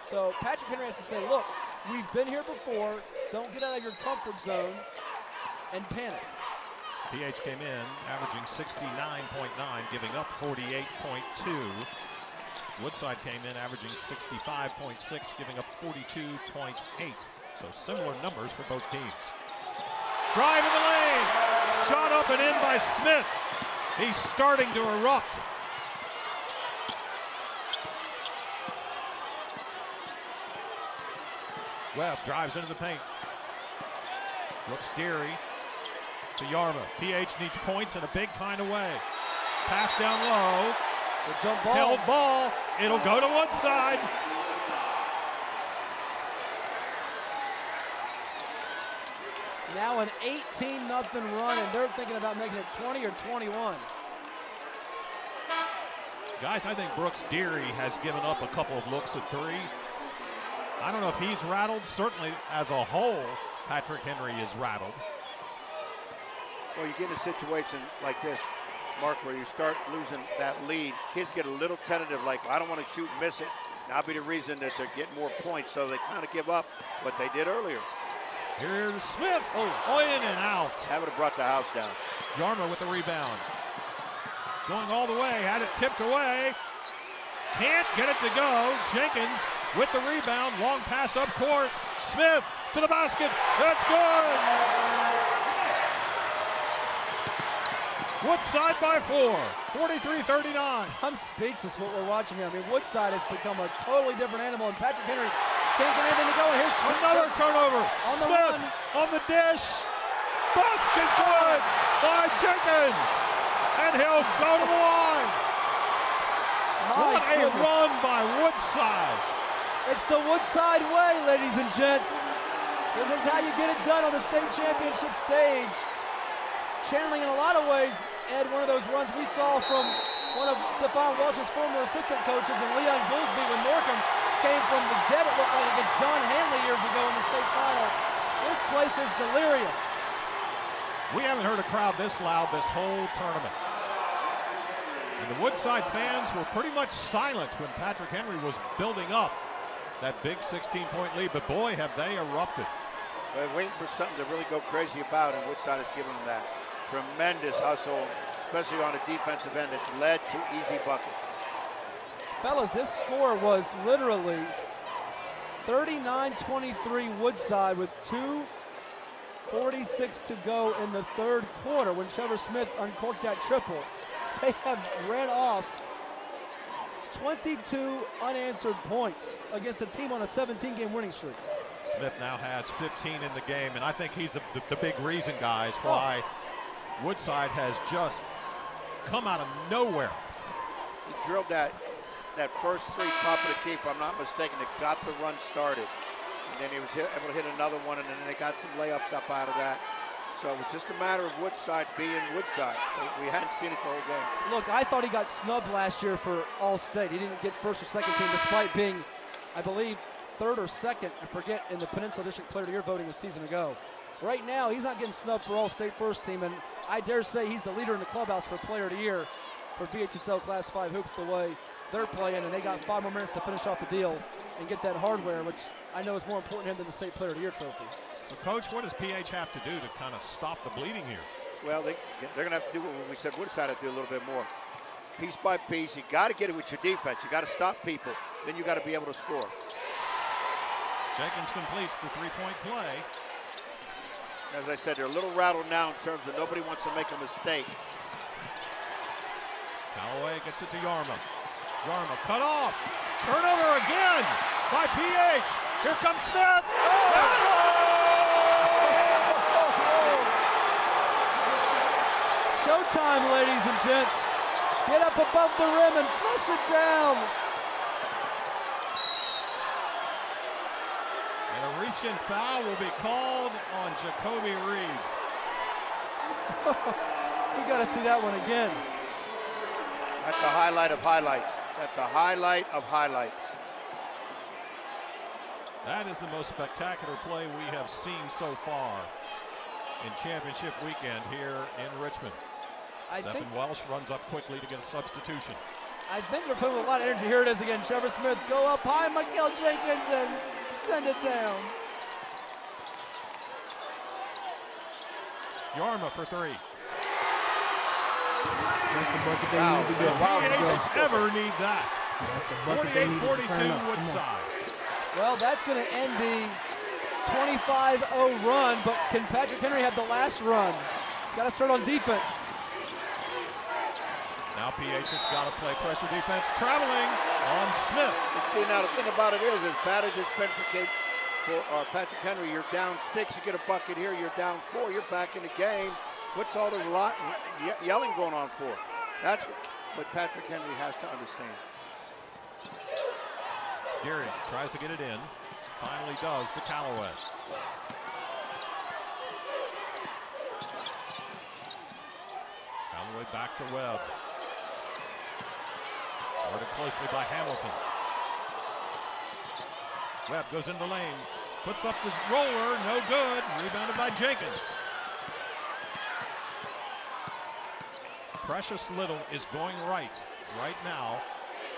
So Patrick Henry has to say, look, we've been here before. Don't get out of your comfort zone and panic. PH came in averaging 69.9, giving up 48.2. Woodside came in averaging 65.6, giving up 42.8. So similar numbers for both teams. Drive in the lane. Shot up and in by Smith. He's starting to erupt. Webb drives into the paint. Looks Deary to Yarmo. PH needs points in a big kind of way. Pass down low. The jump ball. Held ball. It'll go to Woodside. Now an 18-0 run, and they're thinking about making it 20 or 21. Guys, I think Brooks Deary has given up a couple of looks at threes. I don't know if he's rattled. Certainly, as a whole, Patrick Henry is rattled. Well, you get in a situation like this, Mark, where you start losing that lead. Kids get a little tentative, like, I don't want to shoot and miss it. That'll be the reason that they're getting more points, so they kind of give up what they did earlier. Here's Smith. Oh, in and out. That would have brought the house down. Yarmo with the rebound. Going all the way, had it tipped away. Can't get it to go. Jenkins with the rebound. Long pass up court. Smith to the basket. That's good. Woodside by 4. 43-39. I'm speechless what we're watching here. I mean, Woodside has become a totally different animal, and Patrick Henry can't get anything to go. Here's another turnover. Smith on the dish. Basket good by Jenkins. And he'll go to the line. What a run by Woodside. It's the Woodside way, ladies and gents. This is how you get it done on the state championship stage. Channeling in a lot of ways, Ed, one of those runs we saw from one of Stefan Welch's former assistant coaches and Leon Goolsby when Norcom came from the dead, it looked like, against John Hanley years ago in the state final. This place is delirious. We haven't heard a crowd this loud this whole tournament. And the Woodside fans were pretty much silent when Patrick Henry was building up that big 16-point lead, but boy, have they erupted. They're waiting for something to really go crazy about, and Woodside has given them that. Tremendous hustle, especially on a defensive end. It's led to easy buckets. Fellas, this score was literally 39-23 Woodside with 46 to go in the third quarter when Trevor Smith uncorked that triple. They have ran off 22 unanswered points against a team on a 17-game winning streak. Smith now has 15 in the game, and I think he's the big reason, guys, why Woodside has just come out of nowhere. He drilled that first three top of the key, if I'm not mistaken, that got the run started. And then he was able to hit another one, and then they got some layups up out of that. So it was just a matter of Woodside being Woodside. We hadn't seen it the whole game. Look, I thought he got snubbed last year for All-State. He didn't get first or second team, despite being, I believe, third or second, I forget, in the Peninsula District Player of the Year voting a season ago. Right now, he's not getting snubbed for All-State first team, and I dare say he's the leader in the clubhouse for Player of the Year for VHSL Class 5 hoops the way they're playing, and they got 5 more minutes to finish off the deal and get that hardware, which I know is more important to him than the State Player of the Year trophy. So, Coach, what does PH have to do to kind of stop the bleeding here? Well, they're going to have to do what we said Woodside had to do a little bit more. Piece by piece, you got to get it with your defense. You got to stop people. Then you got to be able to score. Jenkins completes the three-point play. As I said, they're a little rattled now in terms of nobody wants to make a mistake. Callaway gets it to Yarma. Yarma cut off. Turnover again by PH. Here comes Smith. Showtime, ladies and gents. Get up above the rim and flush it down. And a reach-in foul will be called on Jacoby Reed. We got to see that one again. That's a highlight of highlights. That's a highlight of highlights. That is the most spectacular play we have seen so far in championship weekend here in Richmond. Stephen Welsh runs up quickly to get a substitution. I think they're putting a lot of energy. Here it is again. Trevor Smith go up high. Mikael Jenkins and send it down. Yarma for three. That's the bucket they need to go. Ever need that. 48-42 Woodside. Well, that's going to end the 25-0 run, but can Patrick Henry have the last run? He's got to start on defense. Now PH has got to play pressure defense, traveling on Smith. And see, now the thing about it is, as bad as it's been for Patrick Henry, you're down 6, you get a bucket here, you're down 4, you're back in the game. What's all the yelling going on for? That's what Patrick Henry has to understand. Deary tries to get it in. Finally does to Callaway. Callaway back to Webb. Guarded closely by Hamilton. Webb goes in the lane. Puts up the roller. No good. Rebounded by Jenkins. Precious Little is going right now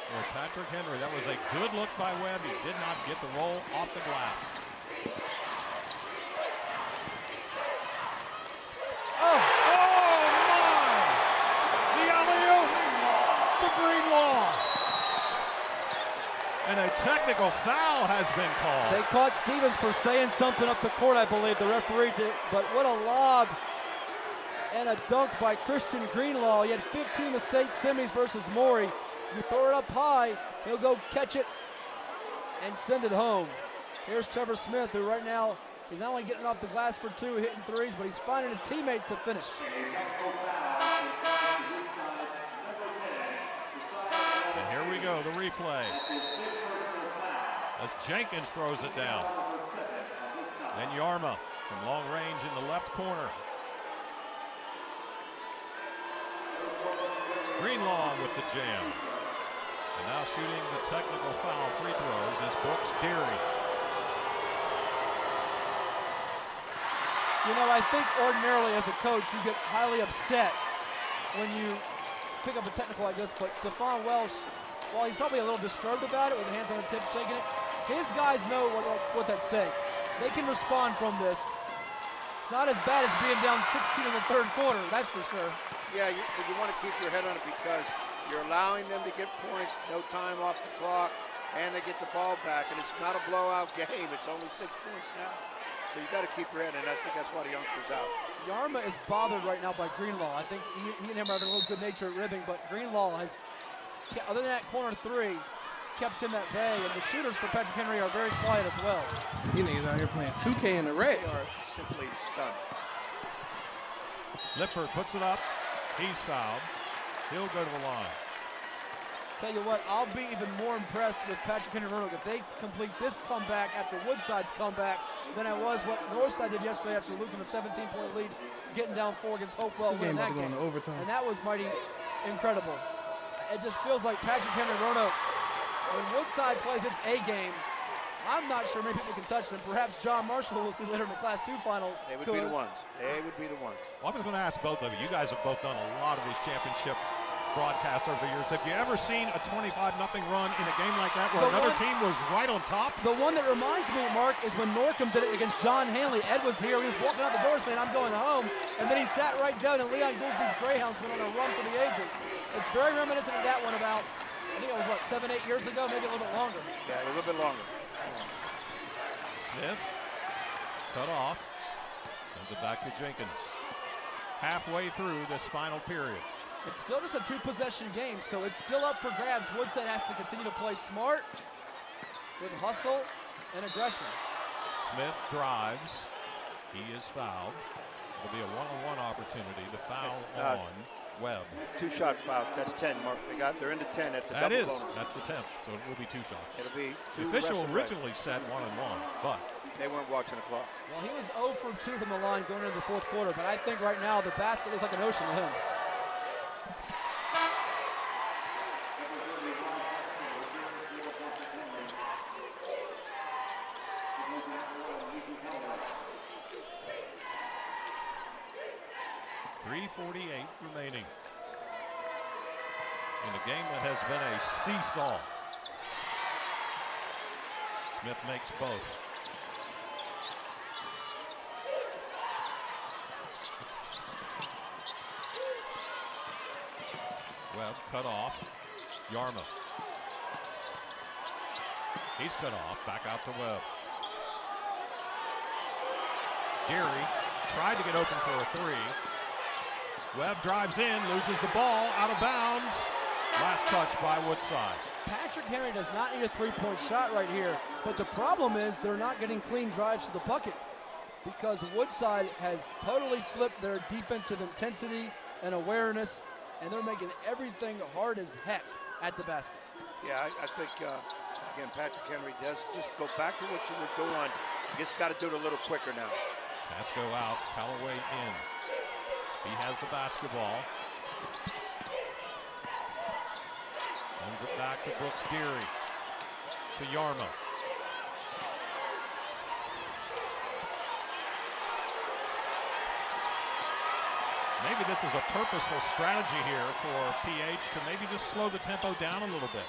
for Patrick Henry. That was a good look by Webb. He did not get the roll off the glass. Oh my! The alley-oop to Greenlaw. And a technical foul has been called. They caught Stevens for saying something up the court, I believe. The referee did, but what a lob and a dunk by Christian Greenlaw. He had 15 in the state semis versus Maury. You throw it up high, he'll go catch it and send it home. Here's Trevor Smith, who right now is not only getting off the glass for 2, hitting threes, but he's finding his teammates to finish. And here we go, the replay. As Jenkins throws it down. And Yarma from long range in the left corner. Greenlaw with the jam. And now shooting the technical foul free throws is Brooks Deary. You know, I think ordinarily as a coach, you get highly upset when you pick up a technical like this, but Stephon Welsh, while he's probably a little disturbed about it with the hands on his hips shaking it, his guys know what's at stake. They can respond from this. It's not as bad as being down 16 in the third quarter, that's for sure. Yeah, but you want to keep your head on it because you're allowing them to get points, no time off the clock, and they get the ball back. And it's not a blowout game. It's only 6 points now. So you got to keep your head, and I think that's why the youngster's out. Yarma is bothered right now by Greenlaw. I think he and him are having a little good nature at ribbing, but Greenlaw has, other than that corner three, kept him at bay, and the shooters for Patrick Henry are very quiet as well. You niggas out here playing 2K in the red. They are simply stunned. Lipford puts it up. He's fouled. He'll go to the line. Tell you what, I'll be even more impressed with Patrick Henry Roanoke if they complete this comeback after Woodside's comeback than I was what Northside did yesterday after losing a 17-point lead, getting down 4 against Hopewell, winning that game. And that was mighty incredible. It just feels like Patrick Henry Roanoke, when Woodside plays its A game, I'm not sure many people can touch them. Perhaps John Marshall, who we'll see later in the Class 2 final. They would be the ones. They would be the ones. Well, I was going to ask both of you. You guys have both done a lot of these championship broadcasts over the years. Have you ever seen a 25-0 run in a game like that where another team was right on top? The one that reminds me, Mark, is when Norcom did it against John Hanley. Ed was here. He was walking out the door saying, I'm going home. And then he sat right down, and Leon Goolsby's Greyhounds went on a run for the ages. It's very reminiscent of that one about, I think it was, what, 7-8 years ago, maybe a little bit longer. Yeah, a little bit longer. Smith, cut off, sends it back to Jenkins. Halfway through this final period. It's still just a 2-possession game, so it's still up for grabs. Woodside has to continue to play smart with hustle and aggression. Smith drives. He is fouled. It'll be a one-on-one opportunity to foul on Webb. 2-shot foul. That's 10, Mark. They're into 10. That's the double bonus. That's the 10th, so it will be 2 shots. It'll be 2. The official originally said 1-1, but they weren't watching the clock. Well, he was 0 for 2 from the line going into the 4th quarter, but I think right now the basket looks like an ocean to him. .348 remaining in a game that has been a seesaw. Smith makes both. Webb cut off. Yarma. He's cut off. Back out to Webb. Geary tried to get open for a 3. Webb drives in, loses the ball, out of bounds. Last touch by Woodside. Patrick Henry does not need a 3-point shot right here, but the problem is they're not getting clean drives to the bucket because Woodside has totally flipped their defensive intensity and awareness, and they're making everything hard as heck at the basket. Yeah, I think, again, Patrick Henry does just go back to what you were doing. You just got to do it a little quicker now. Pasco out, Callaway in. He has the basketball. Sends it back to Brooks Deary. To Yarma. Maybe this is a purposeful strategy here for PH to maybe just slow the tempo down a little bit.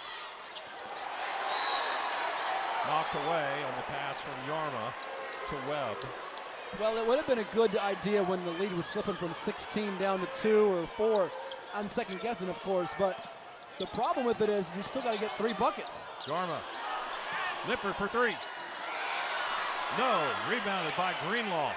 Knocked away on the pass from Yarma to Webb. Well, it would have been a good idea when the lead was slipping from 16 down to 2 or 4. I'm second guessing, of course, but the problem with it is you still got to get 3 buckets. Yarma. Lipford for 3. No, rebounded by Greenlaw.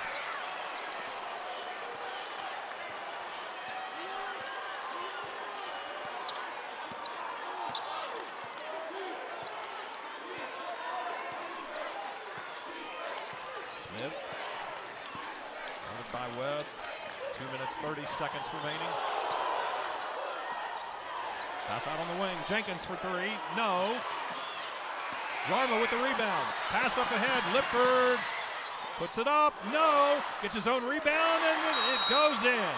Smith. By Webb. 2 minutes, 30 seconds remaining. Pass out on the wing. Jenkins for 3. No. Yarma with the rebound. Pass up ahead. Lipford puts it up. No. Gets his own rebound, and it goes in.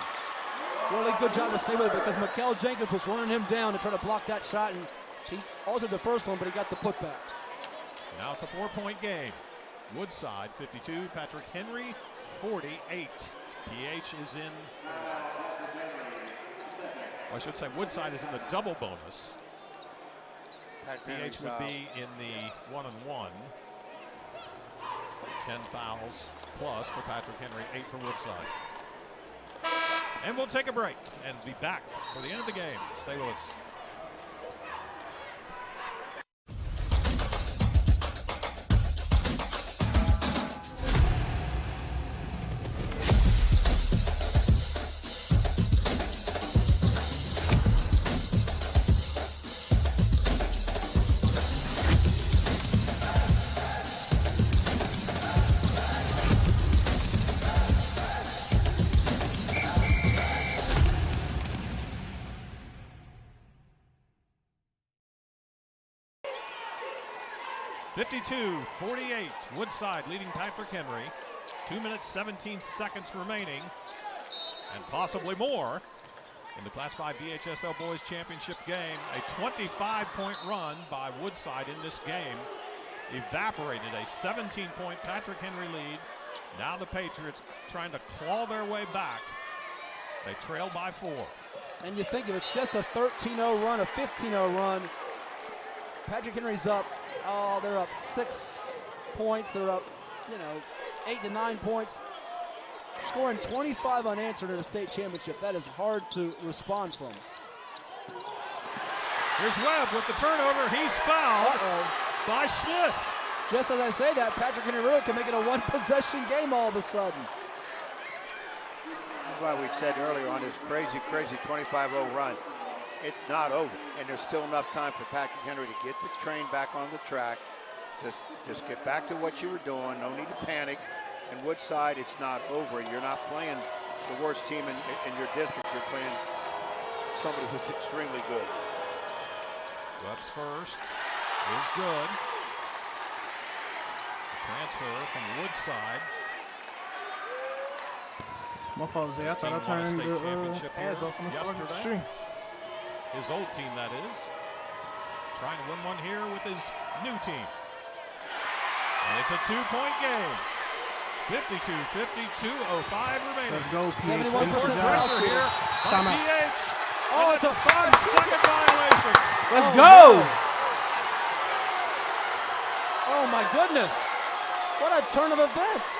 Really good job to stay with it because Mikel Jenkins was running him down to try to block that shot, and he altered the first one, but he got the putback. Now it's a 4-point game. Woodside 52, Patrick Henry 48. PH is in, I should say Woodside is in the double bonus. PH would be in the 1-on-1. 10 fouls plus for Patrick Henry, 8 for Woodside. And we'll take a break and be back for the end of the game. Stay with us. 52-48, Woodside leading Patrick Henry. 2 minutes, 17 seconds remaining, and possibly more in the Class 5 BHSL Boys Championship game. A 25-point run by Woodside in this game evaporated a 17-point Patrick Henry lead. Now the Patriots trying to claw their way back. They trail by 4. And you think if it's just a 13-0 run, a 15-0 run, Patrick Henry's up. Oh, they're up 6 points. They're up, 8 to 9 points. Scoring 25 unanswered in a state championship. That is hard to respond from. Here's Webb with the turnover. He's fouled by Smith. Just as I say that, Patrick Henry really can make it a one-possession game all of a sudden. That's why we said earlier on this crazy 25-0 run, it's not over, and there's still enough time for Patrick Henry to get the train back on the track. Just get back to what you were doing. No need to panic. And Woodside, it's not over. You're not playing the worst team in your district. You're playing somebody who's extremely good. Webb's first is good. Transfer from Woodside. My fault, Zay. I thought I turned the ads off on the start of the stream. His old team, that is. Trying to win one here with his new team. And it's a 2-point game. 52-50, 2:05 remaining. Let's go, PH. 71% pressure here by PH. Oh, it's a 5-second violation. Let's go. No. Oh, my goodness. What a turn of events.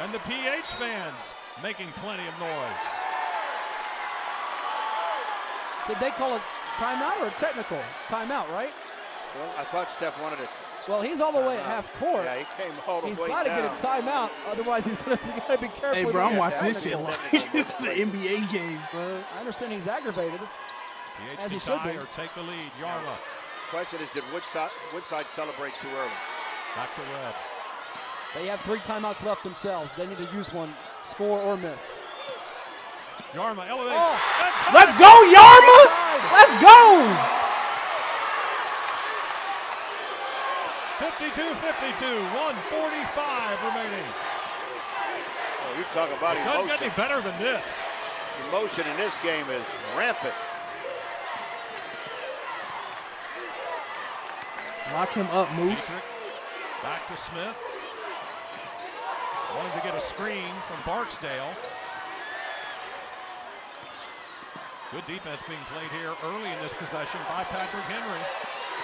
And the PH fans making plenty of noise. Did they call a timeout or a technical? Timeout, right? Well, I thought Steph wanted it. Well, he's all the way at half court. Yeah, he came all the way down. He's got to get a timeout, otherwise he's going to be careful. Hey, bro, I'm watching this shit like this is an NBA game, son. I understand he's aggravated. PH can tie or take the lead. Yarma. Question is, did Woodside celebrate too early? Back to Webb. They have 3 timeouts left themselves. They need to use one, score or miss. Yarma elevates. Oh. Let's go, Yarma! Let's go! 52-52, 1:45 remaining. Oh, you talk about it emotion. Doesn't get any better than this. Emotion in this game is rampant. Lock him up, Moose. Dietrich, back to Smith. Wanted to get a screen from Barksdale. Good defense being played here early in this possession by Patrick Henry.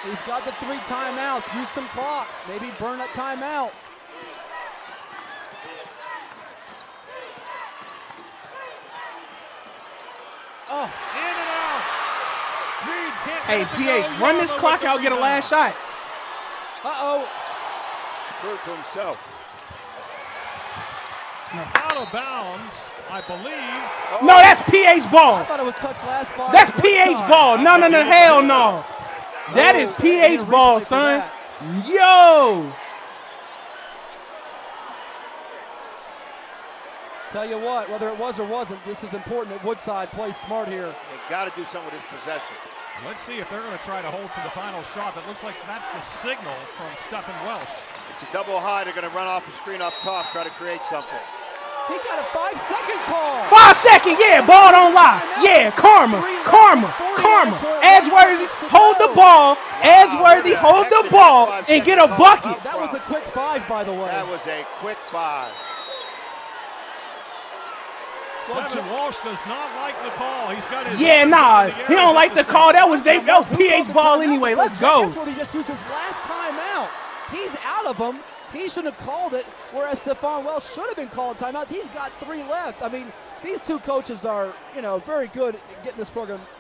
He's got the 3 timeouts. Use some clock. Maybe burn that timeout. Oh. In and out. Reed can't Hey, get PH, go. run this clock out, get a last shot. Uh-oh. Threw it to himself. Out of bounds, I believe. No, that's PH ball. I thought it was touched last ball. That's PH ball. No, hell no. That is PH ball, son. Yo. Tell you what, whether it was or wasn't, this is important that Woodside plays smart here. They got to do something with this possession. Let's see if they're going to try to hold for the final shot. That looks like that's the signal from Stephen Welsh. It's a double high. They're going to run off the screen up top, try to create something. He got a 5-second call. 5 second, yeah, ball don't lie. Yeah, karma. Edgeworthy, hold the ball. Edgeworthy, hold the ball and get a bucket. That was a quick 5, by the way. That was a quick 5. Stephen Walsh does not like the call. He's got his he don't like the call. That was PH ball anyway. Let's go. That's what he just used his last timeout. He's out of them. He shouldn't have called it, whereas Stefan Welsh should have been calling timeouts. He's got 3 left. I mean, these 2 coaches are, very good at getting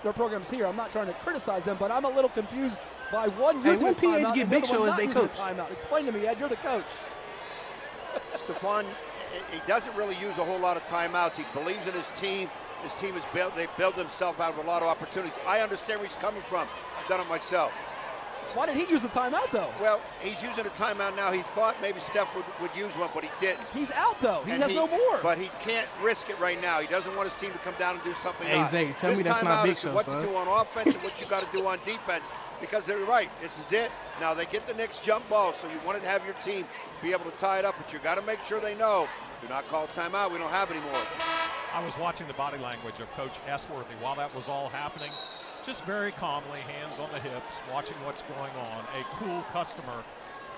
their programs here. I'm not trying to criticize them, but I'm a little confused by one using a timeout. PH get Big Show as they coach. Explain to me, Ed. You're the coach. Stefan, he doesn't really use a whole lot of timeouts. He believes in his team. His team is built. They build themselves out of a lot of opportunities. I understand where he's coming from. I've done it myself. Why did he use the timeout, though? Well, he's using a timeout now. He thought maybe Steph would use one, but he didn't. He's out, though. He has no more. But he can't risk it right now. He doesn't want his team to come down and do something. Hey, Zay, tell me that's not Big Show, what to do on offense and what you got to do on defense. Because they're right. This is it. Now, they get the Knicks jump ball, so you want to have your team be able to tie it up, but you got to make sure they know, do not call timeout. We don't have any more. I was watching the body language of Coach Esworthy while that was all happening. Just very calmly, hands on the hips, watching what's going on. A cool customer.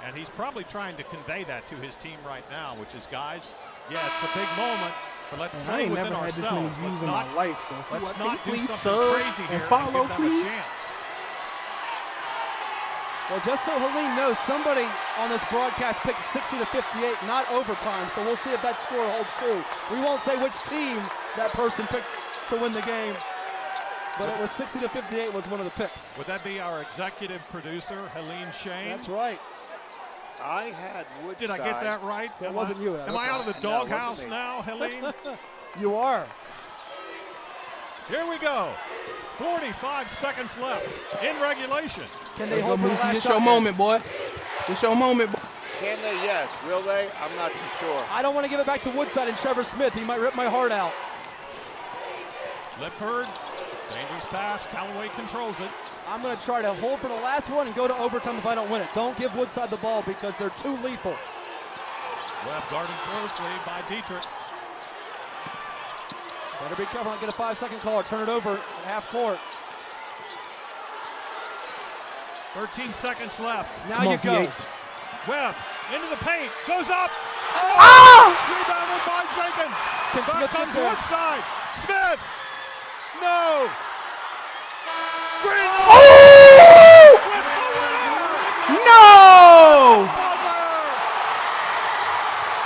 And he's probably trying to convey that to his team right now, which is, guys, yeah, it's a big moment, but let's play within ourselves. Let's not, in my life, so let's not do please something crazy here and follow, and give them please. a chance. Well, just so Helene knows, somebody on this broadcast picked 60 to 58, not overtime, so we'll see if that score holds true. We won't say which team that person picked to win the game, but it was 60 to 58 was one of the picks. Would that be our executive producer, Helene Shane? That's right. I had Woodside. Did I get that right? So it wasn't you, Ed. Am I out of the No, doghouse now, Helene? You are. Here we go. 45 seconds left in regulation. Can they hold for the last It's shot? your moment, boy. It's your moment, boy. Can they? Yes. Will they? I'm not too sure. I don't want to give it back to Woodside and Trevor Smith. He might rip my heart out. Lipford, dangerous pass. Callaway controls it. I'm going to try to hold for the last one and go to overtime if I don't win it. Don't give Woodside the ball because they're too lethal. Webb guarded closely by Dietrich. Better be careful not get a 5-second call or turn it over at half court. 13 seconds left. Now you go. Webb into the paint, goes up. Oh! Rebounded by Jenkins. Can Back Smith comes get there? Woodside. Smith. No. Green. Oh! No!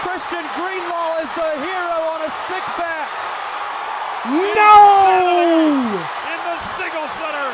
Christian Greenlaw is the hero on a stick back. No! In the Siegel Center.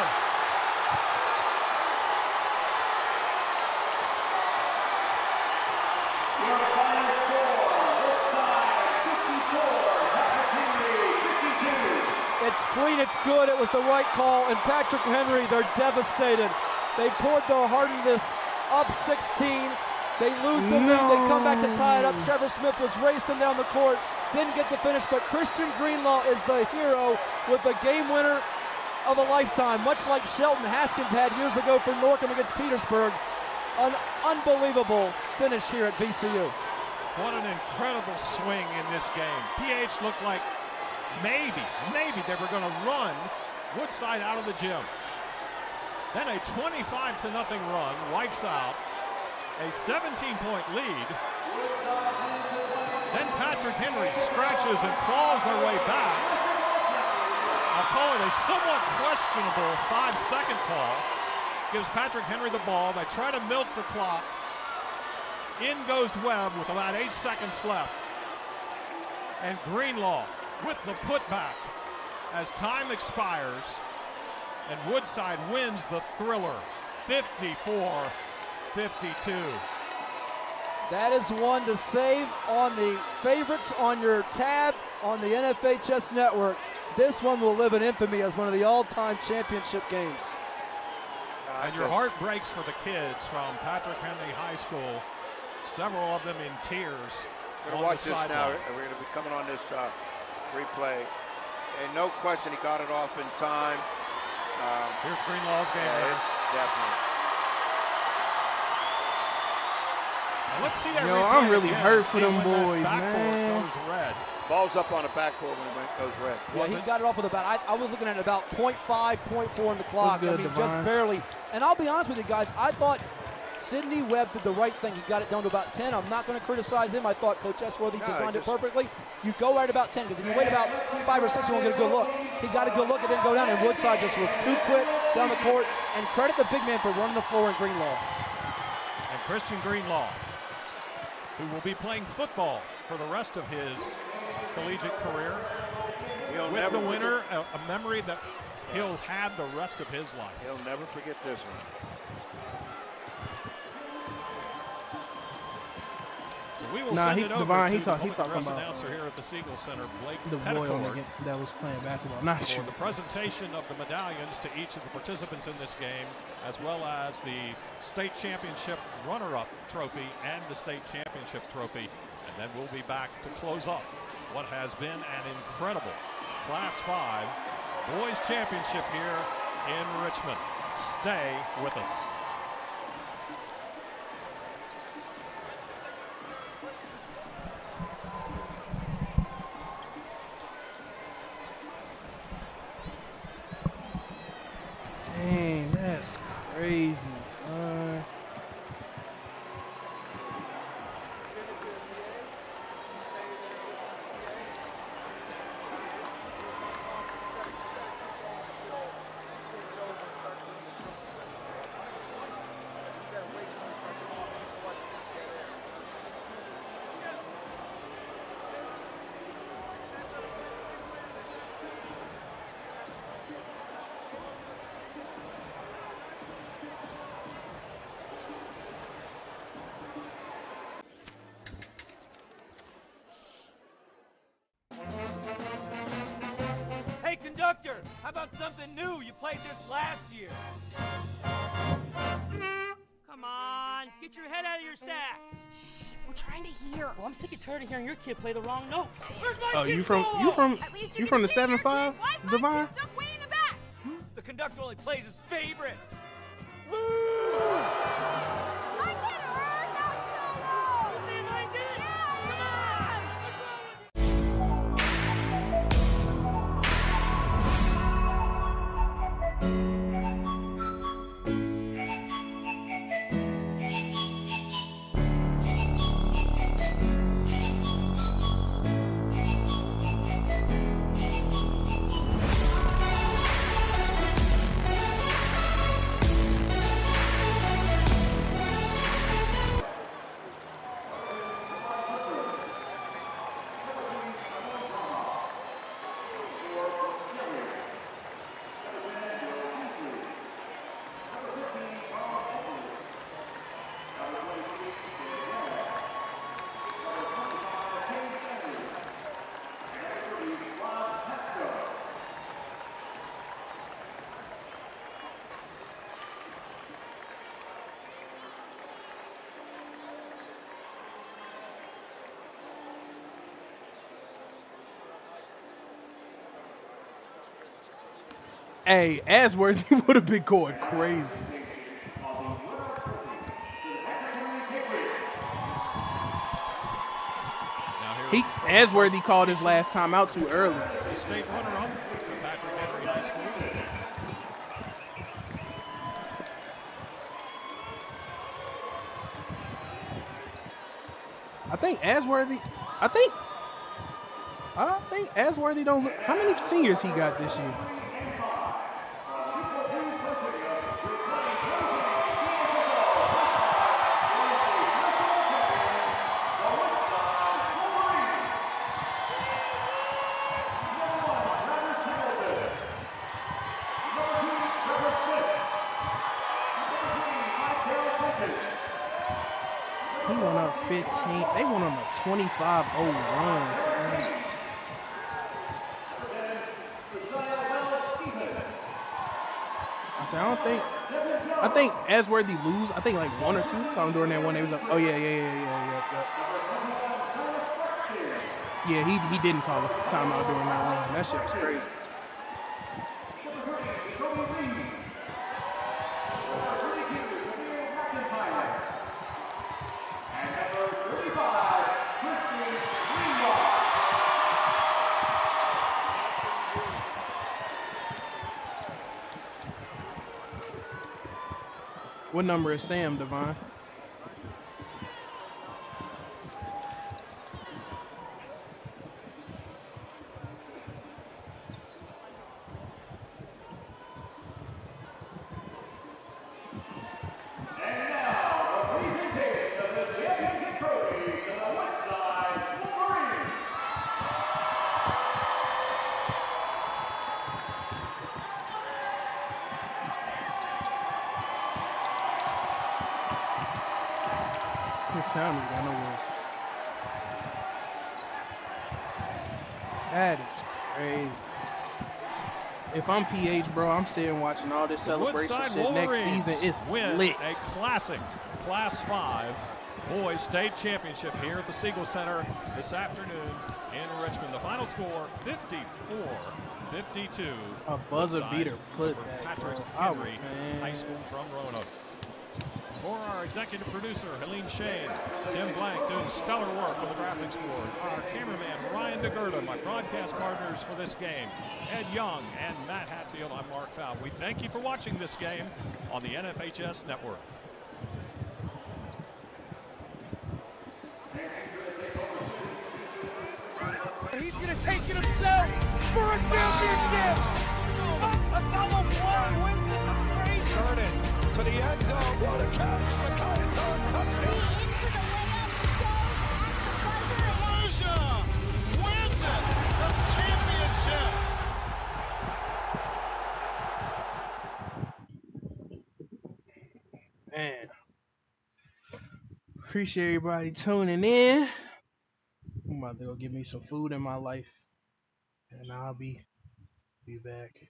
It's clean, it's good, it was the right call, and Patrick Henry, they're devastated. They poured their heart into this, up 16. They lose the lead, they come back to tie it up. Trevor Smith was racing down the court, didn't get the finish, but Christian Greenlaw is the hero with the game winner of a lifetime, much like Shelton Haskins had years ago for Norcom against Petersburg. An unbelievable finish here at VCU. What an incredible swing in this game. PH looked like maybe they were going to run Woodside out of the gym. Then a 25-0 run wipes out a 17-point lead. Then Patrick Henry scratches and claws their way back. I'll call it a somewhat questionable 5-second call. Gives Patrick Henry the ball. They try to milk the clock. In goes Webb with about 8 seconds left. And Greenlaw with the putback as time expires. And Woodside wins the thriller, 54-52. That is one to save on the favorites on your tab on the NFHS network. This one will live in infamy as one of the all-time championship games. And your heart breaks for the kids from Patrick Henry High School. Several of them in tears. We're going to watch this now. We're going to be coming on this replay. And no question, he got it off in time. Here's Greenlaw's game. Yeah, it's definitely. Now let's see that. Yo, I'm really hurt for them boys, man. Goes red. Ball's up on the backboard when it goes red. Yeah, he got it off with about, I was looking at about 0.5, 0.4 in the clock. Good, I mean, Devon. just barely. And I'll be honest with you guys, I thought Sidney Webb did the right thing. He got it down to about 10. I'm not going to criticize him. I thought Coach Esworthy designed it perfectly. You go right about 10, because if you wait about 5 or 6, you won't get a good look. He got a good look, it didn't go down, and Woodside just was too quick down the court. And credit the big man for running the floor in Greenlaw. And Christian Greenlaw, who will be playing football for the rest of his collegiate career. With the winner, a memory that he'll have the rest of his life. He'll never forget this one. So we will send it over Devon, to he talking the public about announcer here at the Siegel Center, Blake the boy on Petticord, that was playing basketball. Not for sure. the presentation of the medallions to each of the participants in this game, as well as the state championship runner-up trophy and the state championship trophy. And then we'll be back to close up what has been an incredible Class 5 boys championship here in Richmond. Stay with us. How about something new? You played this last year. Come on, get your head out of your sacks. Shh, we're trying to hear. Well, I'm sick and tired of hearing your kid play the wrong notes. Where's my Oh, kid you from the 7-5, Devon? The conductor only plays his favorites. Hey, Asworthy would have been going crazy. Asworthy called his last time out too early. The state runner-up to Patrick Henry High School. I think Asworthy don't look. How many seniors he got this year? He went up 15. They went on a 25-0 run. I think Asworthy lose. I think like 1 or 2 time during that one. They was like, oh yeah. Yeah, he didn't call a timeout during that run. That shit was crazy. What number is Sam, Devon? That is crazy. If I'm PH, bro, I'm sitting watching all this celebration shit next season. It's lit. A classic Class 5 boys state championship here at the Siegel Center this afternoon in Richmond. The final score, 54-52. A buzzer beater put Patrick Henry High School from Roanoke. For our executive producer, Helene Shane, Tim Blank doing stellar work on the graphics board. Our cameraman, Ryan DeGurda, my broadcast partners for this game, Ed Young and Matt Hatfield. I'm Mark Fowl. We thank you for watching this game on the NFHS Network. He's going to take it himself for a championship. Another play wins it from Frazier. Turn it to the end zone. What a catch. McKay, it's on touchdown. Frazier wins it. The championship. Man. Appreciate everybody tuning in. I'm about to go get me some food in my life, and I'll be back.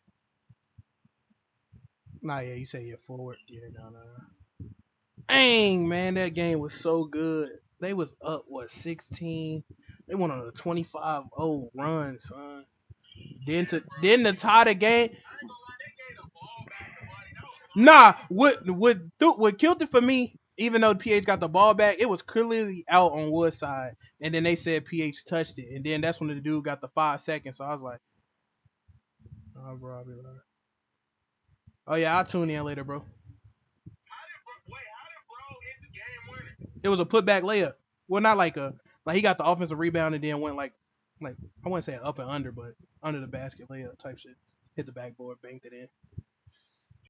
Nah, yeah, you say you're forward. Yeah, no. Dang, man, that game was so good. They was up, 16? They went on a 25-0 run, son. Then to tie the game. Nah, what killed it for me, even though PH got the ball back, it was clearly out on Woodside. And then they said PH touched it. And then that's when the dude got the 5 seconds. So I was like, oh, bro, I'll be lying. Oh, yeah, I'll tune in later, bro. It was a putback layup. Well, not like he got the offensive rebound and then went like I wouldn't say up and under, but under the basket layup type shit. Hit the backboard, banked it in.